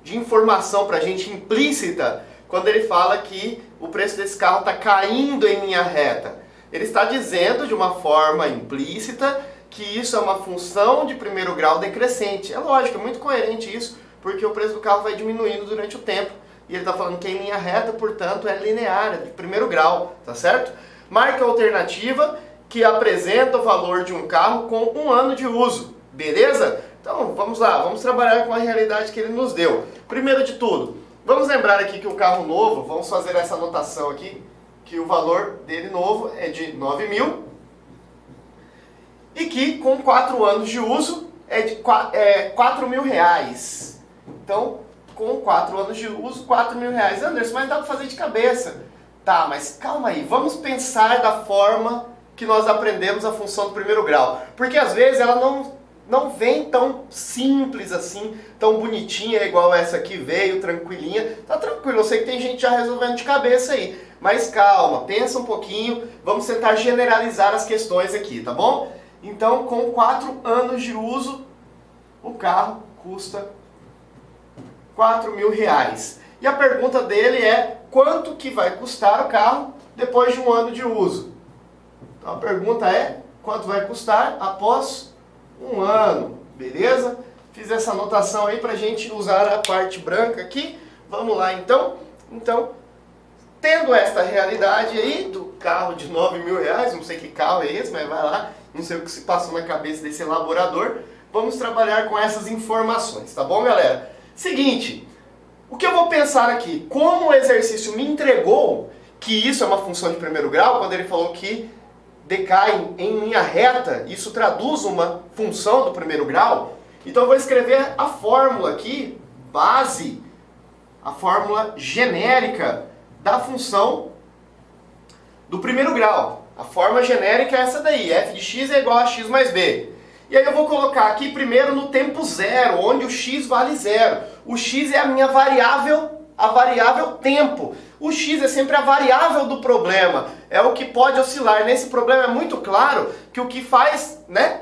de informação para a gente implícita quando ele fala que o preço desse carro está caindo em linha reta? Ele está dizendo de uma forma implícita que isso é uma função de primeiro grau decrescente. É lógico, é muito coerente isso, porque o preço do carro vai diminuindo durante o tempo. E ele está falando que é em linha reta, portanto é linear, é de primeiro grau, tá certo? Marque a alternativa que apresenta o valor de um carro com 1 ano de uso, beleza? Então vamos lá, vamos trabalhar com a realidade que ele nos deu. Primeiro de tudo, vamos lembrar aqui que o carro novo, vamos fazer essa anotação aqui, que o valor dele novo é de 9.000 e que com 4 anos de uso é de R$4.000. Então, com 4 anos de uso, R$4.000. Anderson, mas dá para fazer de cabeça. Tá, mas calma aí, vamos pensar da forma que nós aprendemos a função do primeiro grau. Porque às vezes ela não vem tão simples assim, tão bonitinha, igual essa aqui veio, tranquilinha. Tá tranquilo, eu sei que tem gente já resolvendo de cabeça aí. Mas calma, pensa um pouquinho, vamos tentar generalizar as questões aqui, tá bom? Então, com 4 anos de uso, o carro custa R$4.000. E a pergunta dele é, quanto que vai custar o carro depois de 1 ano de uso? Então a pergunta é, quanto vai custar após 1 ano? Beleza? Fiz essa anotação aí para a gente usar a parte branca aqui. Vamos lá então. Então, Tendo esta realidade aí do carro de R$ 9.000, não sei que carro é esse, mas vai lá, não sei o que se passou na cabeça desse elaborador, vamos trabalhar com essas informações, tá bom, galera? Seguinte, o que eu vou pensar aqui? Como o exercício me entregou que isso é uma função de primeiro grau, quando ele falou que decai em linha reta, isso traduz uma função do primeiro grau, então eu vou escrever a fórmula aqui, base, a fórmula genérica da função do primeiro grau. A forma genérica é essa daí, f de x é igual a x mais b. E aí eu vou colocar aqui primeiro no tempo zero, onde o x vale zero. O x é a minha variável, a variável tempo. O x é sempre a variável do problema, é o que pode oscilar. Nesse problema é muito claro que o que faz, né,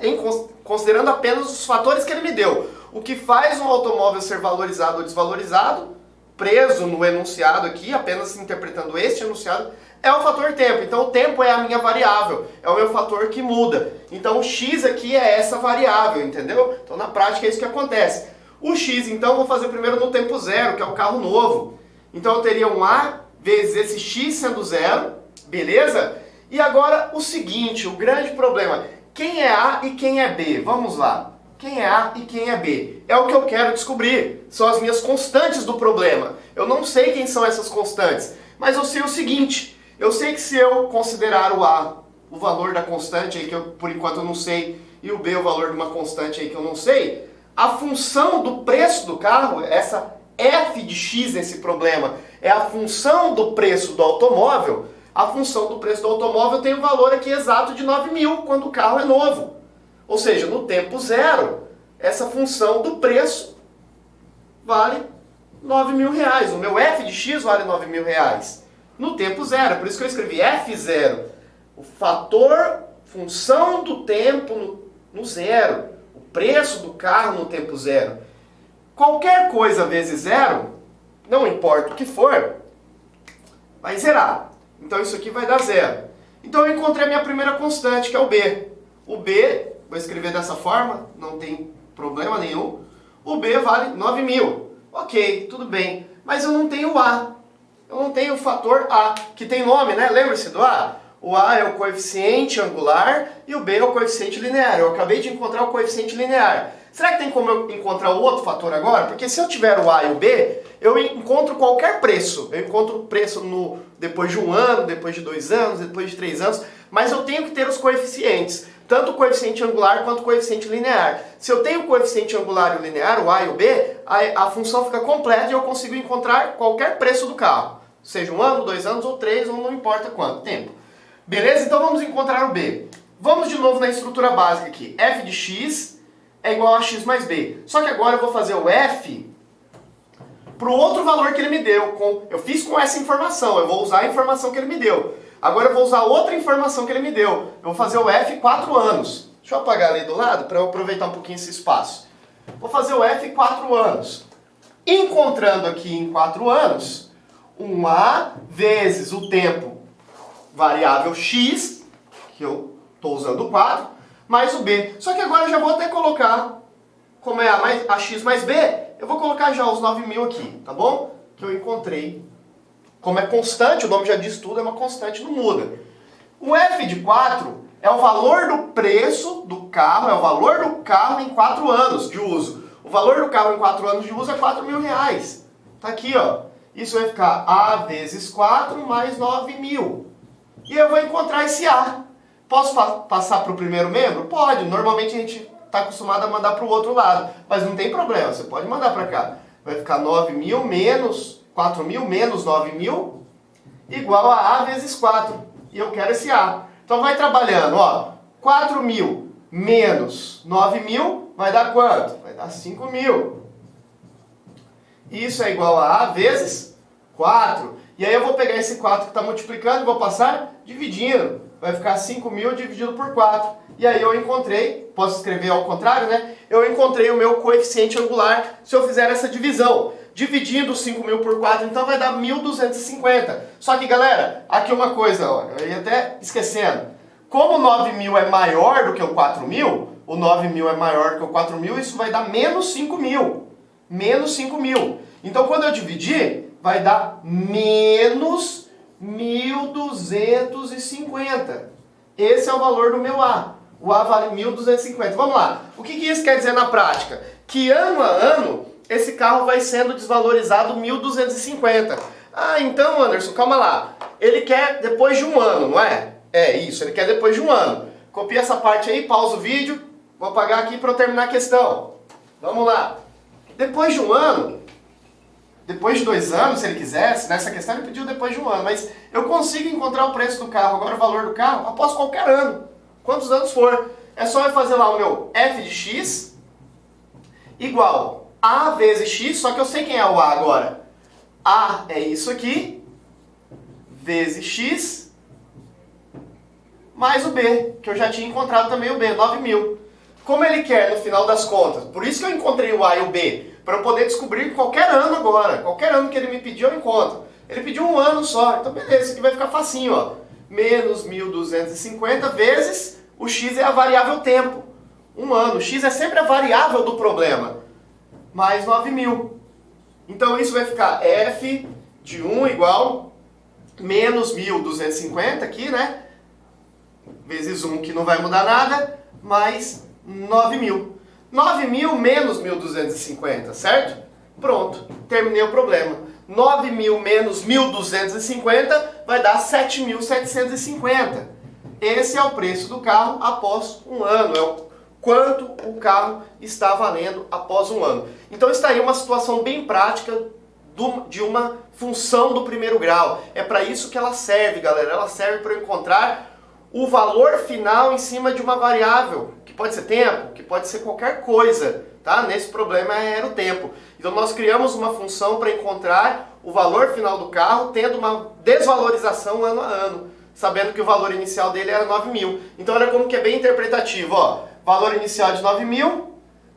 considerando apenas os fatores que ele me deu, o que faz um automóvel ser valorizado ou desvalorizado, preso no enunciado aqui, apenas interpretando este enunciado, é o fator tempo. Então o tempo é a minha variável, é o meu fator que muda. Então o x aqui é essa variável, entendeu? Então na prática é isso que acontece. O x, então, eu vou fazer primeiro no tempo zero, que é o carro novo. Então eu teria um a vezes esse x sendo zero, beleza? E agora o seguinte, o grande problema, quem é a e quem é b? Vamos lá. Quem é A e quem é B? É o que eu quero descobrir. São as minhas constantes do problema. Eu não sei quem são essas constantes, mas eu sei o seguinte. Eu sei que se eu considerar o A, o valor da constante, aí que eu, por enquanto eu não sei, e o B, o valor de uma constante aí que eu não sei, a função do preço do carro, essa f de x nesse problema, é a função do preço do automóvel. A função do preço do automóvel tem o valor aqui exato de 9.000 quando o carro é novo. Ou seja, no tempo zero, essa função do preço vale R$ 9.000. O meu f de x vale R$ 9.000. No tempo zero, por isso que eu escrevi f0. O fator, função do tempo no zero. O preço do carro no tempo zero. Qualquer coisa vezes zero, não importa o que for, vai zerar. Então isso aqui vai dar zero. Então eu encontrei a minha primeira constante, que é o b. O b... Vou escrever dessa forma, não tem problema nenhum. O B vale 9.000. Ok, tudo bem. Mas eu não tenho o A. Eu não tenho o fator A, que tem nome, né? Lembra-se do A? O A é o coeficiente angular e o B é o coeficiente linear. Eu acabei de encontrar o coeficiente linear. Será que tem como eu encontrar o outro fator agora? Porque se eu tiver o A e o B, eu encontro qualquer preço. Eu encontro o preço depois de 1 ano, depois de 2 anos, depois de 3 anos. Mas eu tenho que ter os coeficientes. Tanto o coeficiente angular quanto o coeficiente linear. Se eu tenho o coeficiente angular e o linear, o A e o B, a função fica completa e eu consigo encontrar qualquer preço do carro. Seja 1 ano, 2 anos ou 3, ou não importa quanto tempo. Beleza? Então vamos encontrar o B. Vamos de novo na estrutura básica aqui. f de x é igual a x mais b. Só que agora eu vou fazer o f para o outro valor que ele me deu. Eu fiz com essa informação, eu vou usar a informação que ele me deu. Agora eu vou usar outra informação que ele me deu. Eu vou fazer o f 4 anos. Deixa eu apagar ali do lado para eu aproveitar um pouquinho esse espaço. Vou fazer o f 4 anos. Encontrando aqui em 4 anos, um a vezes o tempo variável x, que eu estou usando o 4, mais o b. Só que agora eu já vou até colocar, como é a x mais b, eu vou colocar já os 9.000 aqui, tá bom? Que eu encontrei. Como é constante, o nome já diz tudo, é uma constante, não muda. O f de 4 é o valor do preço do carro, é o valor do carro em 4 anos de uso. O valor do carro em 4 anos de uso é R$ 4.000. Tá aqui, ó. Isso vai ficar A vezes 4 mais 9.000. E eu vou encontrar esse A. Posso passar para o primeiro membro? Pode. Normalmente a gente está acostumado a mandar para o outro lado. Mas não tem problema, você pode mandar para cá. Vai ficar 9.000 menos 4.000 menos 9.000 igual a vezes 4. E eu quero esse A. Então vai trabalhando, ó. 4.000 menos 9.000 vai dar quanto? Vai dar 5.000. Isso é igual a vezes 4. E aí eu vou pegar esse 4 que está multiplicando e vou passar dividindo. Vai ficar 5.000 dividido por 4. E aí eu encontrei, posso escrever ao contrário, né? Eu encontrei o meu coeficiente angular se eu fizer essa divisão. Dividindo 5.000 por 4, então vai dar 1.250. Só que, galera, aqui uma coisa, ó, eu ia até esquecendo. Como 9.000 é maior do que o 4.000, o 9.000 é maior do que o 4.000, isso vai dar menos 5.000. Menos 5.000. Então, quando eu dividir, vai dar menos 1.250. Esse é o valor do meu A. O A vale 1.250. Vamos lá. O que isso quer dizer na prática? Que ano a ano, esse carro vai sendo desvalorizado 1.250. Ah, então, Anderson, calma lá. Ele quer depois de um ano, não é? É isso, ele quer depois de um ano. Copia essa parte aí, pausa o vídeo. Vou apagar aqui para eu terminar a questão. Vamos lá. Depois de um ano, depois de 2 anos, se ele quisesse, nessa questão ele pediu depois de um ano, mas eu consigo encontrar o preço do carro, agora o valor do carro, após qualquer ano. Quantos anos for. É só eu fazer lá o meu f de x igual a vezes x, só que eu sei quem é o a agora. A é isso aqui, vezes x, mais o b, que eu já tinha encontrado também o b, 9.000. Como ele quer no final das contas, por isso que eu encontrei o a e o b, para eu poder descobrir qualquer ano agora. Qualquer ano que ele me pediu, eu encontro. Ele pediu um ano só, então beleza, isso aqui vai ficar facinho, ó. Menos 1.250 vezes, o x é a variável tempo. Um ano, o x é sempre a variável do problema. Mais 9.000. Então isso vai ficar f de 1 igual menos 1.250 aqui, né? Vezes 1, que não vai mudar nada, mais 9.000. 9.000 menos 1.250, certo? Pronto, terminei o problema. 9.000 menos 1.250 vai dar 7.750. Esse é o preço do carro após um ano, é o quanto o carro está valendo após um ano. Então está aí uma situação bem prática de uma função do primeiro grau. É para isso que ela serve, galera. Ela serve para eu encontrar o valor final em cima de uma variável, que pode ser tempo, que pode ser qualquer coisa, tá? Nesse problema era o tempo. Então nós criamos uma função para encontrar o valor final do carro, tendo uma desvalorização ano a ano, sabendo que o valor inicial dele era 9.000. Então olha como que é bem interpretativo, ó. Valor inicial de 9.000,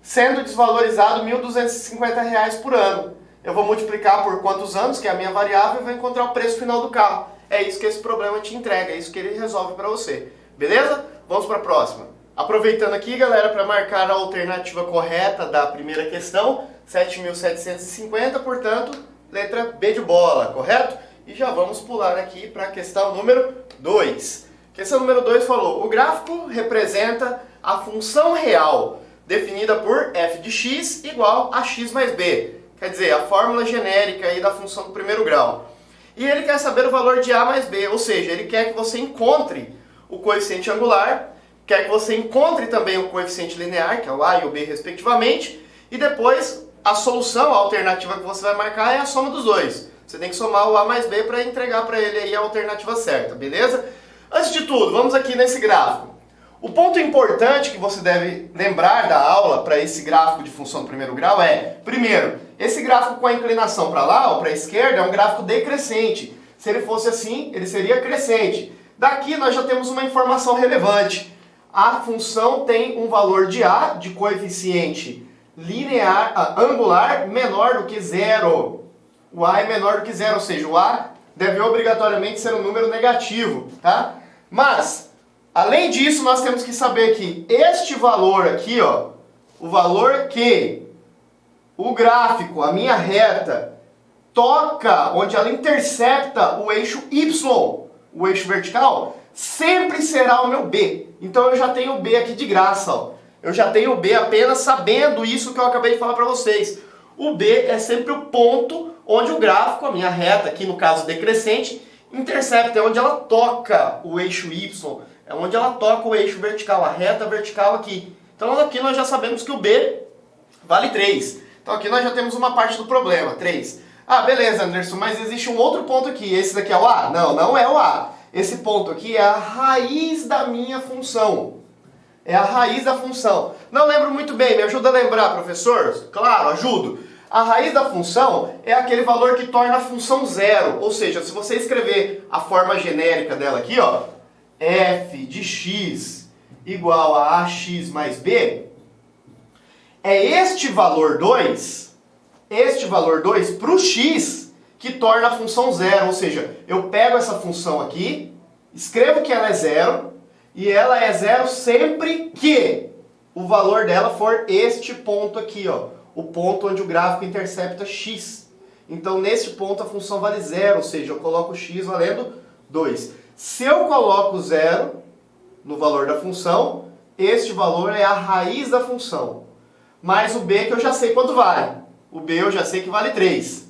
sendo desvalorizado R$1.250 por ano. Eu vou multiplicar por quantos anos, que é a minha variável, e vou encontrar o preço final do carro. É isso que esse problema te entrega, é isso que ele resolve para você. Beleza? Vamos para a próxima. Aproveitando aqui, galera, para marcar a alternativa correta da primeira questão, 7.750, portanto, letra B de bola, correto? E já vamos pular aqui para a questão número 2. Questão número 2 falou, o gráfico representa a função real definida por f de x igual a x mais b. Quer dizer, a fórmula genérica aí da função do primeiro grau. E ele quer saber o valor de a mais b, ou seja, ele quer que você encontre o coeficiente angular, quer que você encontre também o coeficiente linear, que é o a e o b respectivamente, e depois a solução, a alternativa que você vai marcar é a soma dos dois. Você tem que somar o a mais b para entregar para ele aí a alternativa certa, beleza? Antes de tudo, vamos aqui nesse gráfico. O ponto importante que você deve lembrar da aula para esse gráfico de função do primeiro grau é, primeiro, esse gráfico com a inclinação para lá ou para a esquerda é um gráfico decrescente. Se ele fosse assim, ele seria crescente. Daqui nós já temos uma informação relevante. A função tem um valor de a, de coeficiente linear, angular, menor do que zero. O a é menor do que zero, ou seja, o a deve obrigatoriamente ser um número negativo, tá? Mas, além disso, nós temos que saber que este valor aqui, ó, o valor que o gráfico, a minha reta, toca, onde ela intercepta o eixo Y, o eixo vertical, sempre será o meu B. Então eu já tenho o B aqui de graça, ó. Eu já tenho o B apenas sabendo isso que eu acabei de falar para vocês. O B é sempre o ponto onde o gráfico, a minha reta, aqui no caso decrescente, intercepta, é onde ela toca o eixo Y, é onde ela toca o eixo vertical, a reta vertical aqui. Então aqui nós já sabemos que o B vale 3. Então aqui nós já temos uma parte do problema, 3. Ah, beleza, Anderson, mas existe um outro ponto aqui, esse daqui é o A? Não, não é o A. Esse ponto aqui é a raiz da minha função. É a raiz da função. Não lembro muito bem, me ajuda a lembrar, professor? Claro, ajudo. A raiz da função é aquele valor que torna a função zero. Ou seja, se você escrever a forma genérica dela aqui, ó, f de x igual a ax mais b, é este valor 2 para o x que torna a função zero. Ou seja, eu pego essa função aqui, escrevo que ela é zero, e ela é zero sempre que o valor dela for este ponto aqui, ó, o ponto onde o gráfico intercepta x. Então, nesse ponto, a função vale 0, ou seja, eu coloco x valendo 2. Se eu coloco 0 no valor da função, este valor é a raiz da função. Mais o b que eu já sei quanto vale. O b eu já sei que vale 3.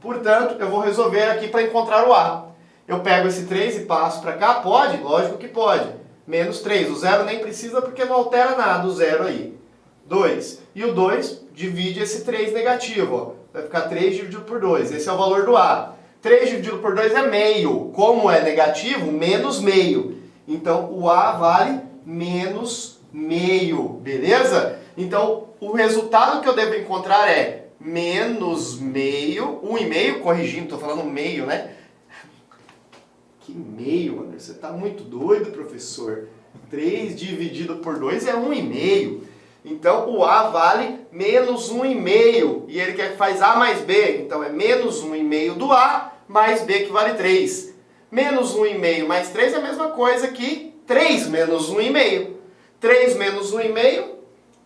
Portanto, eu vou resolver aqui para encontrar o a. Eu pego esse 3 e passo para cá? Pode? Lógico que pode. Menos 3. O 0 nem precisa porque não altera nada o 0 aí. 2. E o 2 divide esse 3 negativo. Ó. Vai ficar 3 dividido por 2. Esse é o valor do a. 3 dividido por 2 é meio. Como é negativo, menos meio. Então, o a vale menos meio. Beleza? Então, o resultado que eu devo encontrar é menos meio. 1,5, corrigindo, estou falando meio, né? Que meio, Anderson? Você está muito doido, professor. 3 dividido por 2 é 1,5. Então, o a vale menos 1,5. E ele quer que faz a mais b. Então, é menos 1,5 do a mais b, que vale 3. Menos 1,5 mais 3 é a mesma coisa que 3 menos 1,5. 3 menos 1,5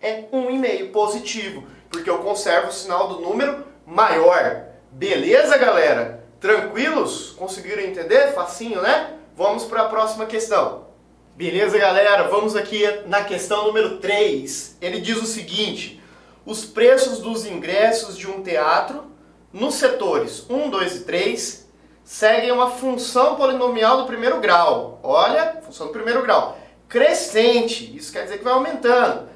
é 1,5 positivo. Porque eu conservo o sinal do número maior. Beleza, galera? Tranquilos? Conseguiram entender? Facinho, né? Vamos para a próxima questão. Beleza, galera? Vamos aqui na questão número 3. Ele diz o seguinte: os preços dos ingressos de um teatro nos setores 1, 2 e 3 seguem uma função polinomial do primeiro grau. Olha, função do primeiro grau. Crescente, isso quer dizer que vai aumentando,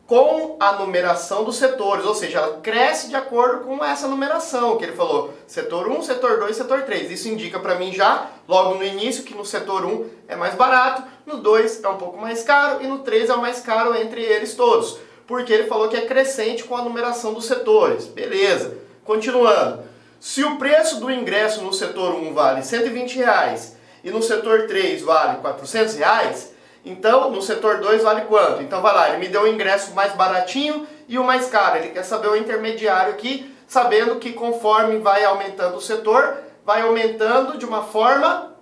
com a numeração dos setores, ou seja, ela cresce de acordo com essa numeração que ele falou, setor 1, setor 2, setor 3. Isso indica para mim já, logo no início, que no setor 1 é mais barato, no 2 é um pouco mais caro e no 3 é o mais caro entre eles todos, porque ele falou que é crescente com a numeração dos setores. Beleza, continuando. Se o preço do ingresso no setor 1 vale R$120 e no setor 3 vale R$400, então, no setor 2 vale quanto? Então, vai lá, ele me deu o ingresso mais baratinho e o mais caro. Ele quer saber o intermediário aqui, sabendo que conforme vai aumentando o setor, vai aumentando de uma forma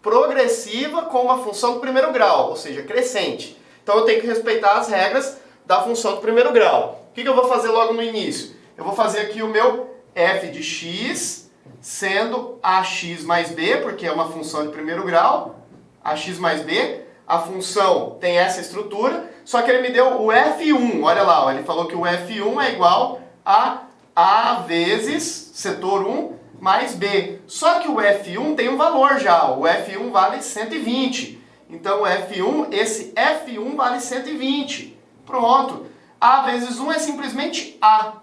progressiva com uma função do primeiro grau, ou seja, crescente. Então, eu tenho que respeitar as regras da função do primeiro grau. O que eu vou fazer logo no início? Eu vou fazer aqui o meu f de x, sendo ax mais b, porque é uma função de primeiro grau, ax mais b. A função tem essa estrutura, só que ele me deu o F1, olha lá, ó, ele falou que o F1 é igual a vezes setor 1 mais B. Só que o F1 tem um valor já, o F1 vale 120. Então o F1, esse F1 vale 120. Pronto. A vezes 1 é simplesmente A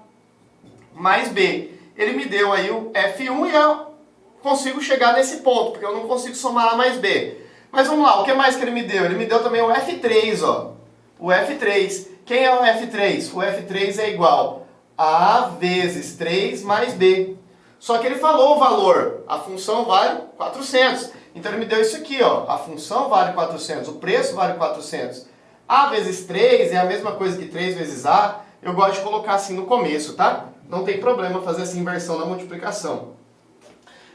mais B. Ele me deu aí o F1 e eu consigo chegar nesse ponto, porque eu não consigo somar A mais B. Mas vamos lá, o que mais que ele me deu? Ele me deu também o F3, ó. O F3. Quem é o F3? O F3 é igual a A vezes 3 mais B. Só que ele falou o valor. A função vale 400. Então ele me deu isso aqui, ó. A função vale 400, o preço vale 400. A vezes 3 é a mesma coisa que 3 vezes A. Eu gosto de colocar assim no começo, tá? Não tem problema fazer essa inversão na multiplicação.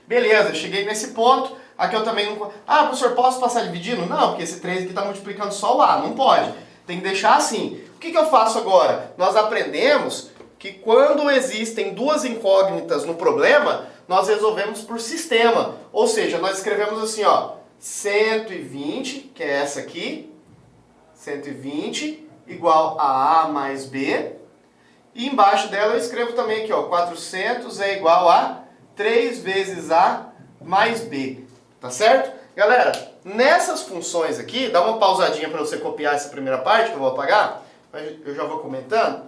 Beleza, eu cheguei nesse ponto. Aqui eu também não... Ah, professor, posso passar dividindo? Não, porque esse 3 aqui está multiplicando só o A. Não pode. Tem que deixar assim. O que eu faço agora? Nós aprendemos que quando existem duas incógnitas no problema, nós resolvemos por sistema. Ou seja, nós escrevemos assim, ó, 120, que é essa aqui, 120 igual a A mais B. E embaixo dela eu escrevo também aqui, ó, 400 é igual a 3 vezes A mais B. Tá certo? Galera, nessas funções aqui, dá uma pausadinha para você copiar essa primeira parte que eu vou apagar, eu já vou comentando.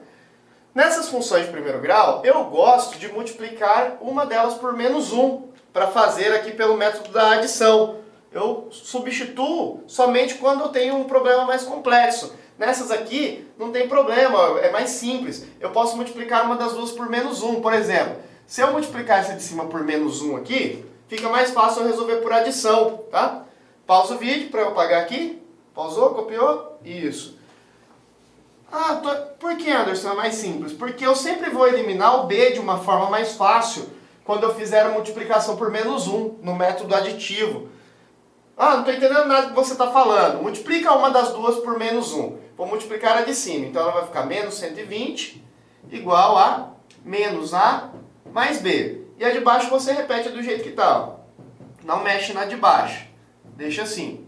Nessas funções de primeiro grau, eu gosto de multiplicar uma delas por menos 1, para fazer aqui pelo método da adição. Eu substituo somente quando eu tenho um problema mais complexo. Nessas aqui, não tem problema, é mais simples. Eu posso multiplicar uma das duas por menos 1, por exemplo. Se eu multiplicar essa de cima por menos 1 aqui, fica mais fácil eu resolver por adição, tá? Pausa o vídeo para eu apagar aqui. Pausou? Copiou? Isso. Ah, por que, Anderson, é mais simples? Porque eu sempre vou eliminar o B de uma forma mais fácil quando eu fizer a multiplicação por menos 1 no método aditivo. Ah, não estou entendendo nada que você está falando. Multiplica uma das duas por menos 1. Vou multiplicar a de cima. Então ela vai ficar menos 120 igual a menos A mais B. E a de baixo você repete do jeito que está, ó. Não mexe na de baixo. Deixa assim.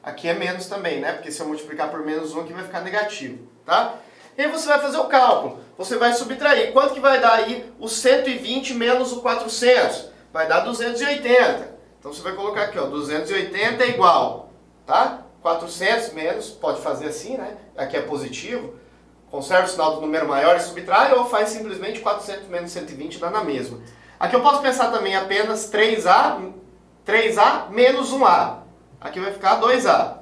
Aqui é menos também, né? Porque se eu multiplicar por menos 1 aqui vai ficar negativo, tá? E aí você vai fazer o cálculo. Você vai subtrair. Quanto que vai dar aí o 120 menos o 400? Vai dar 280. Então você vai colocar aqui, ó, 280 é igual, tá? 400 menos, pode fazer assim, né? Aqui é positivo. Conserva o sinal do número maior e subtrai, ou faz simplesmente 400 menos 120, dá na mesma. Aqui eu posso pensar também apenas 3A menos 1A. Aqui vai ficar 2A.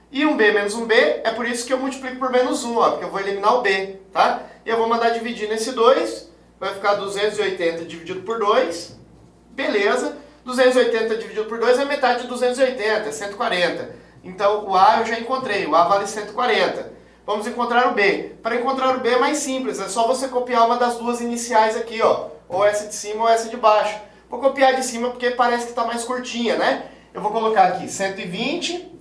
E 1B menos 1B, é por isso que eu multiplico por menos 1, ó, porque eu vou eliminar o B, tá? E eu vou mandar dividir nesse 2, vai ficar 280 dividido por 2, beleza. 280 dividido por 2 é metade de 280, é 140. Então o A eu já encontrei, o A vale 140. Vamos encontrar o B. Para encontrar o B é mais simples, é só você copiar uma das duas iniciais aqui, ó, ou essa de cima ou essa de baixo. Vou copiar de cima porque parece que está mais curtinha, né? Eu vou colocar aqui 120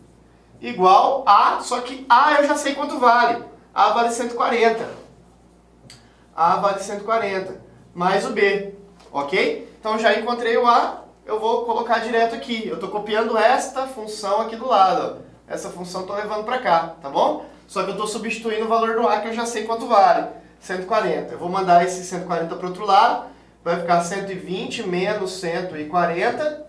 igual a, só que A eu já sei quanto vale. A vale 140. A vale 140, mais o B, ok? Então já encontrei o A, eu vou colocar direto aqui. Eu estou copiando esta função aqui do lado, ó. Essa função estou levando para cá, tá bom? Só que eu estou substituindo o valor do A que eu já sei quanto vale, 140. Eu vou mandar esse 140 para o outro lado, vai ficar 120 menos 140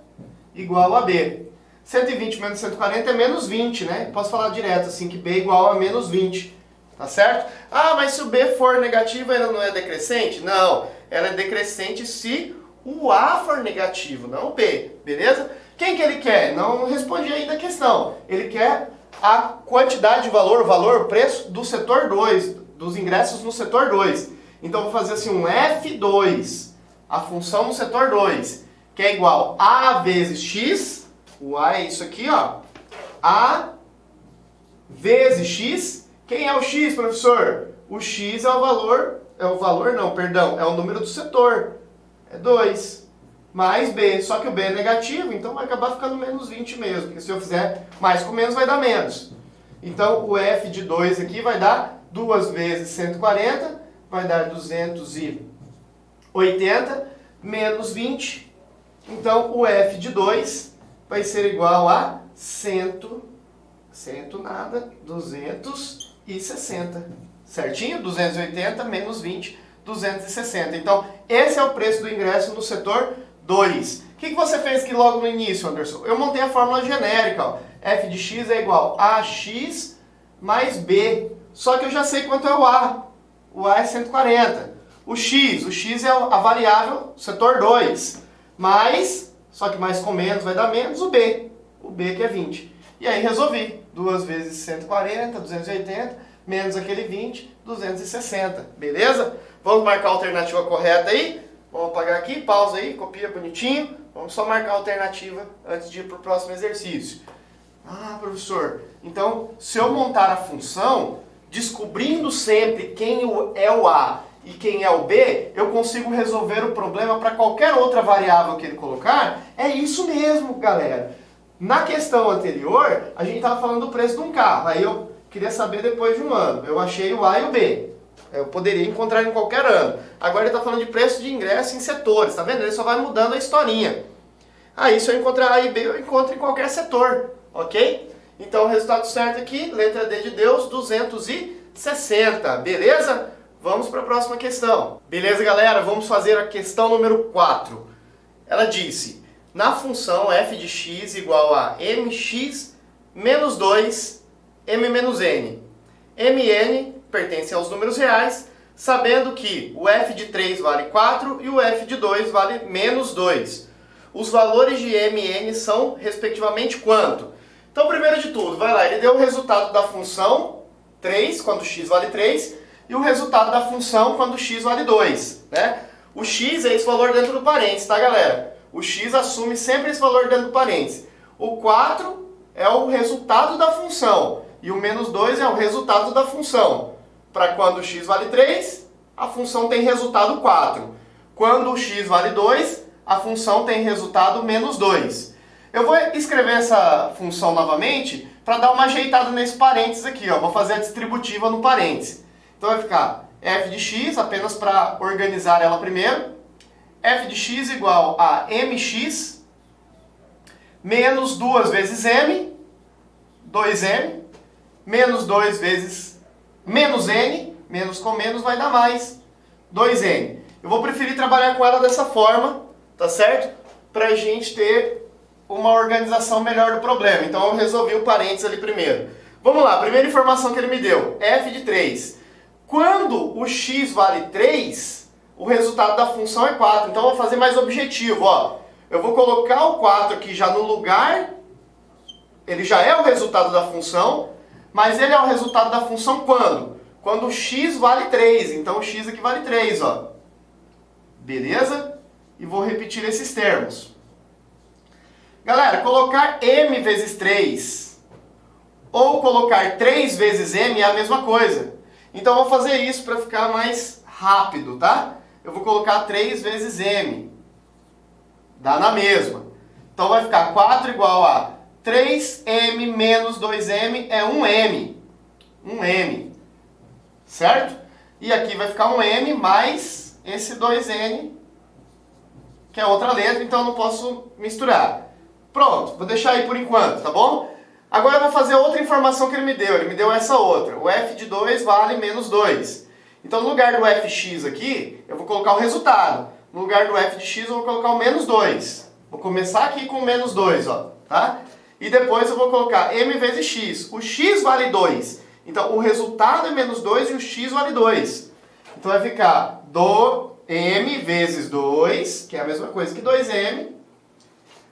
igual a B. 120 menos 140 é menos 20, né? Posso falar direto assim, que B é igual a menos 20, tá certo? Ah, mas se o B for negativo, ela não é decrescente? Não, ela é decrescente se o A for negativo, não o B, beleza? Quem que ele quer? Não respondi ainda a questão. Ele quer a quantidade de valor, o preço do setor 2, dos ingressos no setor 2. Então vou fazer assim um F2, a função no setor 2, que é igual a vezes x, o A é isso aqui, ó, A vezes x. Quem é o x, professor? O x é o valor, é o número do setor, é 2, mais B, só que o B é negativo, então vai acabar ficando menos 20 mesmo, porque se eu fizer mais com menos vai dar menos. Então o F de 2 aqui vai dar 2 vezes 140, vai dar 280, menos 20, então o F de 2 vai ser igual a 260, certinho? 280 menos 20, 260. Então, esse é o preço do ingresso no setor 2. O que você fez aqui logo no início, Anderson? Eu montei a fórmula genérica, ó. F de x é igual a x mais b. Só que eu já sei quanto é o A. O A é 140. O x é a variável setor 2. Mais, só que mais com menos vai dar menos, o B. O B que é 20. E aí resolvi. 2 vezes 140, 280, menos aquele 20, 260. Beleza? Vamos marcar a alternativa correta aí? Vamos apagar aqui, pausa aí, copia bonitinho. Vamos só marcar a alternativa antes de ir para o próximo exercício. Ah, professor, então se eu montar a função, descobrindo sempre quem é o A e quem é o B, eu consigo resolver o problema para qualquer outra variável que ele colocar? É isso mesmo, galera. Na questão anterior, a gente estava falando do preço de um carro. Aí eu queria saber depois de um ano. Eu achei o A e o B. Eu poderia encontrar em qualquer ano. Agora ele está falando de preço de ingresso em setores, tá vendo? Ele só vai mudando a historinha. Aí se eu encontrar A e B, eu encontro em qualquer setor, ok? Então o resultado certo aqui, letra D de Deus, 260, beleza? Vamos para a próxima questão. Beleza, galera? Vamos fazer a questão número 4. Ela disse, na função f de x igual a mx menos 2 m menos n. mn pertence aos números reais, sabendo que o f de 3 vale 4 e o f de 2 vale menos 2. Os valores de mn são, respectivamente, quanto? Então, primeiro de tudo, vai lá, ele deu o resultado da função 3, quando x vale 3, e o resultado da função quando x vale 2, né? O x é esse valor dentro do parênteses, tá, galera? O x assume sempre esse valor dentro do parênteses. O 4 é o resultado da função, e o menos 2 é o resultado da função. Para quando x vale 3, a função tem resultado 4. Quando o x vale 2, a função tem resultado menos 2. Eu vou escrever essa função novamente para dar uma ajeitada nesse parênteses aqui, ó. Vou fazer a distributiva no parênteses. Então vai ficar f de x, apenas para organizar ela primeiro, f de x igual a mx menos 2 vezes m, 2m, menos 2 vezes menos n, menos com menos vai dar mais 2n. Eu vou preferir trabalhar com ela dessa forma, tá certo? Pra gente ter uma organização melhor do problema. Então eu resolvi o parênteses ali primeiro. Vamos lá, primeira informação que ele me deu, f de 3. Quando o x vale 3, o resultado da função é 4. Então eu vou fazer mais objetivo, ó. Eu vou colocar o 4 aqui já no lugar, ele já é o resultado da função, mas ele é o resultado da função quando? Quando o x vale 3, então o x aqui vale 3, ó. Beleza? E vou repetir esses termos. Galera, colocar m vezes 3 ou colocar 3 vezes m é a mesma coisa. Então eu vou fazer isso para ficar mais rápido, tá? Eu vou colocar 3 vezes m. Dá na mesma. Então vai ficar 4 igual a 3m menos 2m é 1m. 1m. Certo? E aqui vai ficar 1m mais esse 2n, que é outra letra, então eu não posso misturar. Pronto, vou deixar aí por enquanto, tá bom? Agora eu vou fazer outra informação que ele me deu. Ele me deu essa outra. O f de 2 vale menos 2. Então no lugar do fx aqui, eu vou colocar o resultado. No lugar do f de x, eu vou colocar o menos 2. Vou começar aqui com menos 2, ó, tá? E depois eu vou colocar m vezes x. O x vale 2. Então o resultado é menos 2 e o x vale 2. Então vai ficar m vezes 2, que é a mesma coisa que 2m,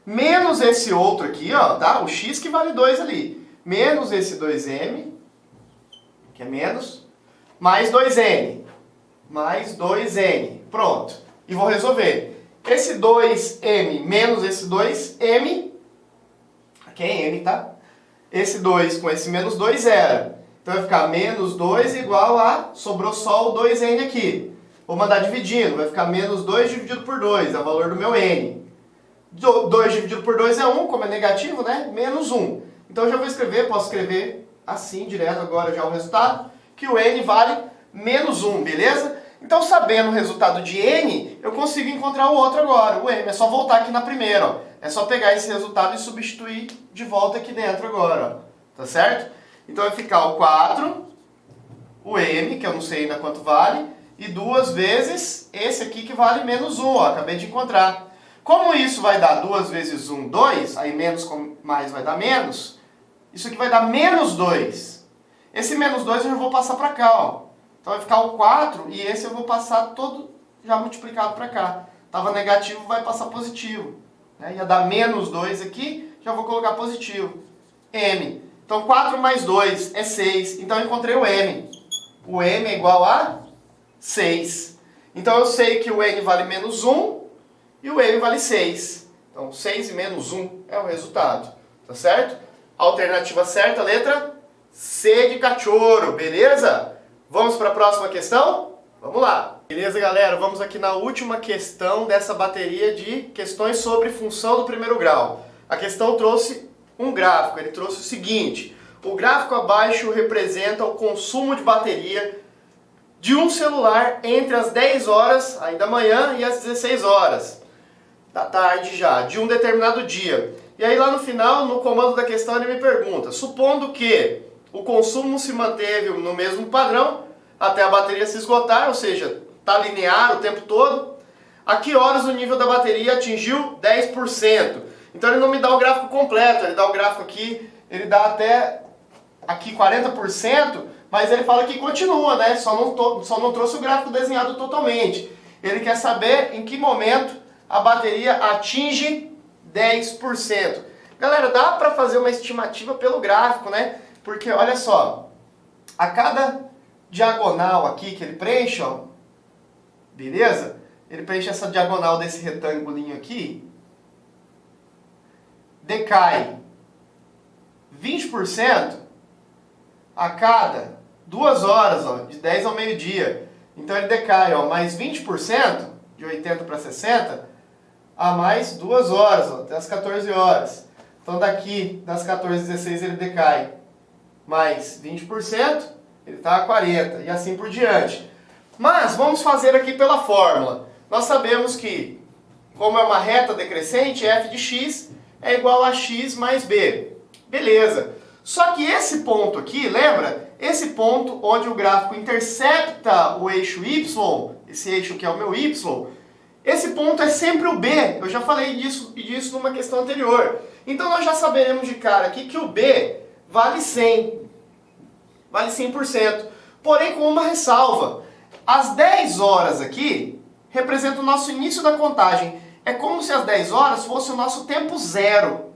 menos esse outro aqui, ó, tá? O x que vale 2 ali. Menos esse 2m, que é menos, mais 2n. Mais 2n. Pronto. E vou resolver. Esse 2m menos esse 2m, aqui é m, tá? Esse 2 com esse menos 2, zero. Então vai ficar menos 2 igual a, sobrou só o 2n aqui. Vou mandar dividindo, vai ficar menos 2 dividido por 2, é o valor do meu n. 2 dividido por 2 é 1, como é negativo, né? Menos 1. Então eu já vou escrever, posso escrever assim, direto agora já o resultado, que o n vale menos 1, beleza? Então, sabendo o resultado de n, eu consigo encontrar o outro agora, o m. É só voltar aqui na primeira, ó. É só pegar esse resultado e substituir de volta aqui dentro agora, ó. Tá certo? Então vai ficar o 4, o m, que eu não sei ainda quanto vale, e 2 vezes esse aqui que vale menos 1, ó. Acabei de encontrar. Como isso vai dar 2 vezes 1, 2, aí menos com mais vai dar menos, isso aqui vai dar menos 2. Esse menos 2 eu já vou passar para cá, ó. Então vai ficar o 4 e esse eu vou passar todo já multiplicado para cá. Estava negativo, vai passar positivo. Né? Ia dar menos 2 aqui, já vou colocar positivo. M. Então 4 mais 2 é 6. Então eu encontrei o M. O M é igual a 6. Então eu sei que o N vale menos 1 e o M vale 6. Então 6 e menos 1 é o resultado. Tá certo? Alternativa certa, letra C de cachorro. Beleza? Vamos para a próxima questão? Vamos lá! Beleza, galera? Vamos aqui na última questão dessa bateria de questões sobre função do primeiro grau. A questão trouxe um gráfico, ele trouxe o seguinte: o gráfico abaixo representa o consumo de bateria de um celular entre as 10 horas aí da manhã e as 16 horas da tarde já, de um determinado dia. E aí lá no final, no comando da questão, ele me pergunta, supondo que o consumo se manteve no mesmo padrão até a bateria se esgotar, ou seja, está linear o tempo todo, a que horas o nível da bateria atingiu 10%. Então ele não me dá o gráfico completo, ele dá o gráfico aqui, ele dá até aqui 40%, mas ele fala que continua, né? Só não trouxe o gráfico desenhado totalmente. Ele quer saber em que momento a bateria atinge 10%. Galera, dá para fazer uma estimativa pelo gráfico, né? Porque, olha só, a cada diagonal aqui que ele preenche, ó, beleza? Ele preenche essa diagonal desse retângulo aqui, decai 20% a cada 2 horas, ó, de 10 ao meio-dia. Então ele decai, ó, mais 20%, de 80 para 60, a mais 2 horas, ó, até as 14 horas. Então daqui, das 14 às 16, ele decai mais 20%, ele está a 40%, e assim por diante. Mas vamos fazer aqui pela fórmula. Nós sabemos que, como é uma reta decrescente, f de x é igual a x mais b. Beleza. Só que esse ponto aqui, lembra? Esse ponto onde o gráfico intercepta o eixo y, esse eixo que é o meu y, esse ponto é sempre o b. Eu já falei disso numa questão anterior. Então nós já saberemos de cara aqui que o b vale 100. Vale 100%. Porém, com uma ressalva. As 10 horas aqui representam o nosso início da contagem. É como se as 10 horas fosse o nosso tempo zero.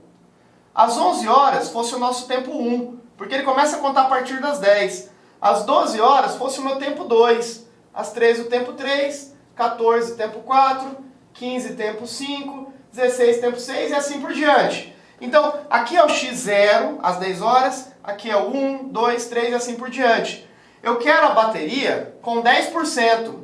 As 11 horas fosse o nosso tempo 1, porque ele começa a contar a partir das 10. As 12 horas fosse o meu tempo 2. As 13 o tempo 3, 14 tempo 4, 15 tempo 5, 16 tempo 6 e assim por diante. Então, aqui é o x0, as 10 horas, aqui é o 1, 2, 3 e assim por diante. Eu quero a bateria com 10%,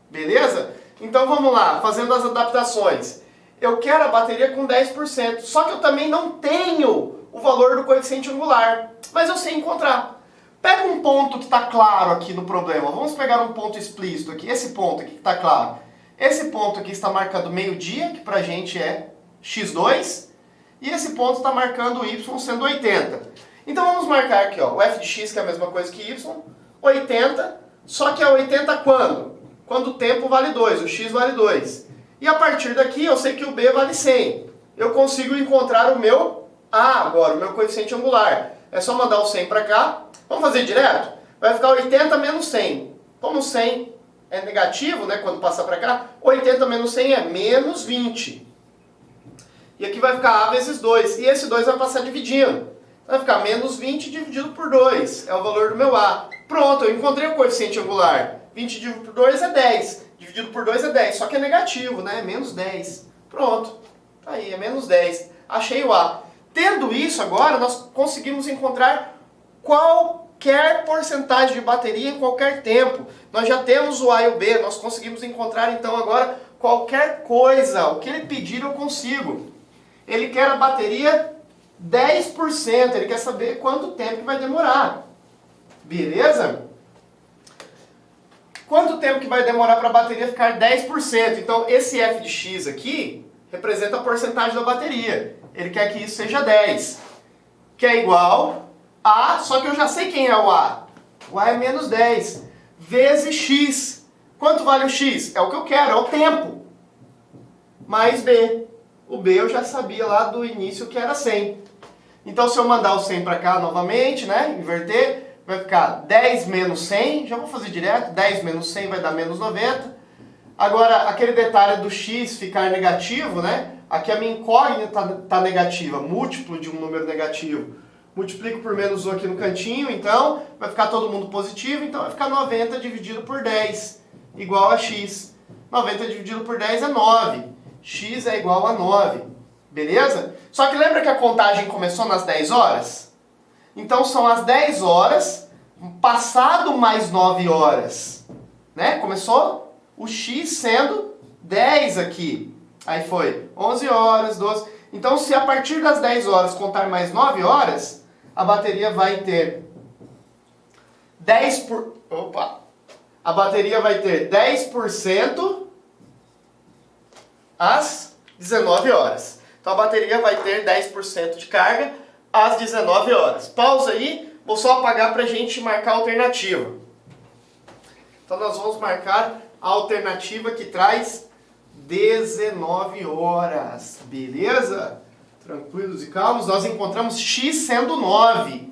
beleza? Então vamos lá, fazendo as adaptações. Eu quero a bateria com 10%, só que eu também não tenho o valor do coeficiente angular, mas eu sei encontrar. Pega um ponto que está claro aqui no problema, vamos pegar um ponto explícito aqui, esse ponto aqui que está claro. Esse ponto aqui está marcando meio-dia, que pra gente é x2, e esse ponto está marcando o y sendo 80. Então vamos marcar aqui, ó, o f de x, que é a mesma coisa que y, 80, só que é 80 quando? Quando o tempo vale 2, o x vale 2. E a partir daqui eu sei que o b vale 100. Eu consigo encontrar o meu a agora, o meu coeficiente angular. É só mandar o 100 para cá. Vamos fazer direto? Vai ficar 80 menos 100. Como 100 é negativo, né, quando passar para cá, 80 menos 100 é menos 20. E aqui vai ficar a vezes 2. E esse 2 vai passar dividindo. Vai ficar menos 20 dividido por 2. É o valor do meu a. Pronto, eu encontrei o coeficiente angular. 20 dividido por 2 é 10. Dividido por 2 é 10. Só que é negativo, né? É menos 10. Pronto. Tá aí, é menos 10. Achei o a. Tendo isso agora, nós conseguimos encontrar qualquer porcentagem de bateria em qualquer tempo. Nós já temos o a e o b. Nós conseguimos encontrar então agora qualquer coisa. O que ele pedir eu consigo. Ele quer a bateria 10%. Ele quer saber quanto tempo que vai demorar. Beleza? Quanto tempo que vai demorar para a bateria ficar 10%? Então, esse f de x aqui representa a porcentagem da bateria. Ele quer que isso seja 10. Que é igual a, só que eu já sei quem é o a. O a é menos 10. Vezes x. Quanto vale o x? É o que eu quero, é o tempo. Mais b. O b eu já sabia lá do início que era 100. Então, se eu mandar o 100 para cá novamente, né, inverter, vai ficar 10 menos 100, já vou fazer direto, 10 menos 100 vai dar menos 90. Agora, aquele detalhe do x ficar negativo, né, aqui a minha incógnita está negativa, múltiplo de um número negativo. Multiplico por menos 1 aqui no cantinho, então vai ficar todo mundo positivo, então vai ficar 90 dividido por 10, igual a x. 90 dividido por 10 é 9, x é igual a 9, beleza? Só que lembra que a contagem começou nas 10 horas? Então são as 10 horas, passado mais 9 horas, né? Começou o x sendo 10 aqui. Aí foi 11 horas, 12. Então se a partir das 10 horas contar mais 9 horas, a bateria vai ter 10% às 19 horas. Então a bateria vai ter 10% de carga às 19 horas. Pausa aí, vou só apagar para a gente marcar a alternativa. Então nós vamos marcar a alternativa que traz 19 horas, beleza? Tranquilos e calmos, nós encontramos x sendo 9.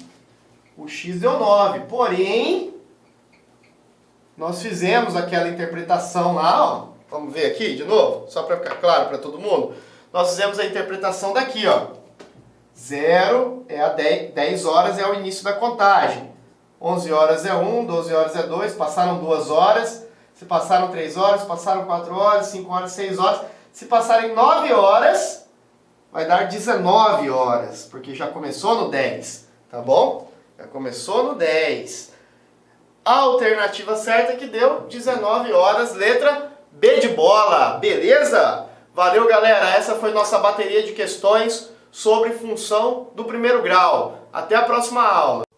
O x deu 9, porém, nós fizemos aquela interpretação lá, ó. Vamos ver aqui de novo, só para ficar claro para todo mundo. Nós fizemos a interpretação daqui, ó. 0 é a 10 horas é o início da contagem. 11 horas é 1, 12 horas é 2, passaram 2 horas. Se passaram 3 horas, passaram 4 horas, 5 horas, 6 horas. Se passarem 9 horas, vai dar 19 horas, porque já começou no 10, tá bom? Já começou no 10. A alternativa certa que deu 19 horas, letra B de bola, beleza? Valeu, galera, essa foi nossa bateria de questões sobre função do primeiro grau. Até a próxima aula.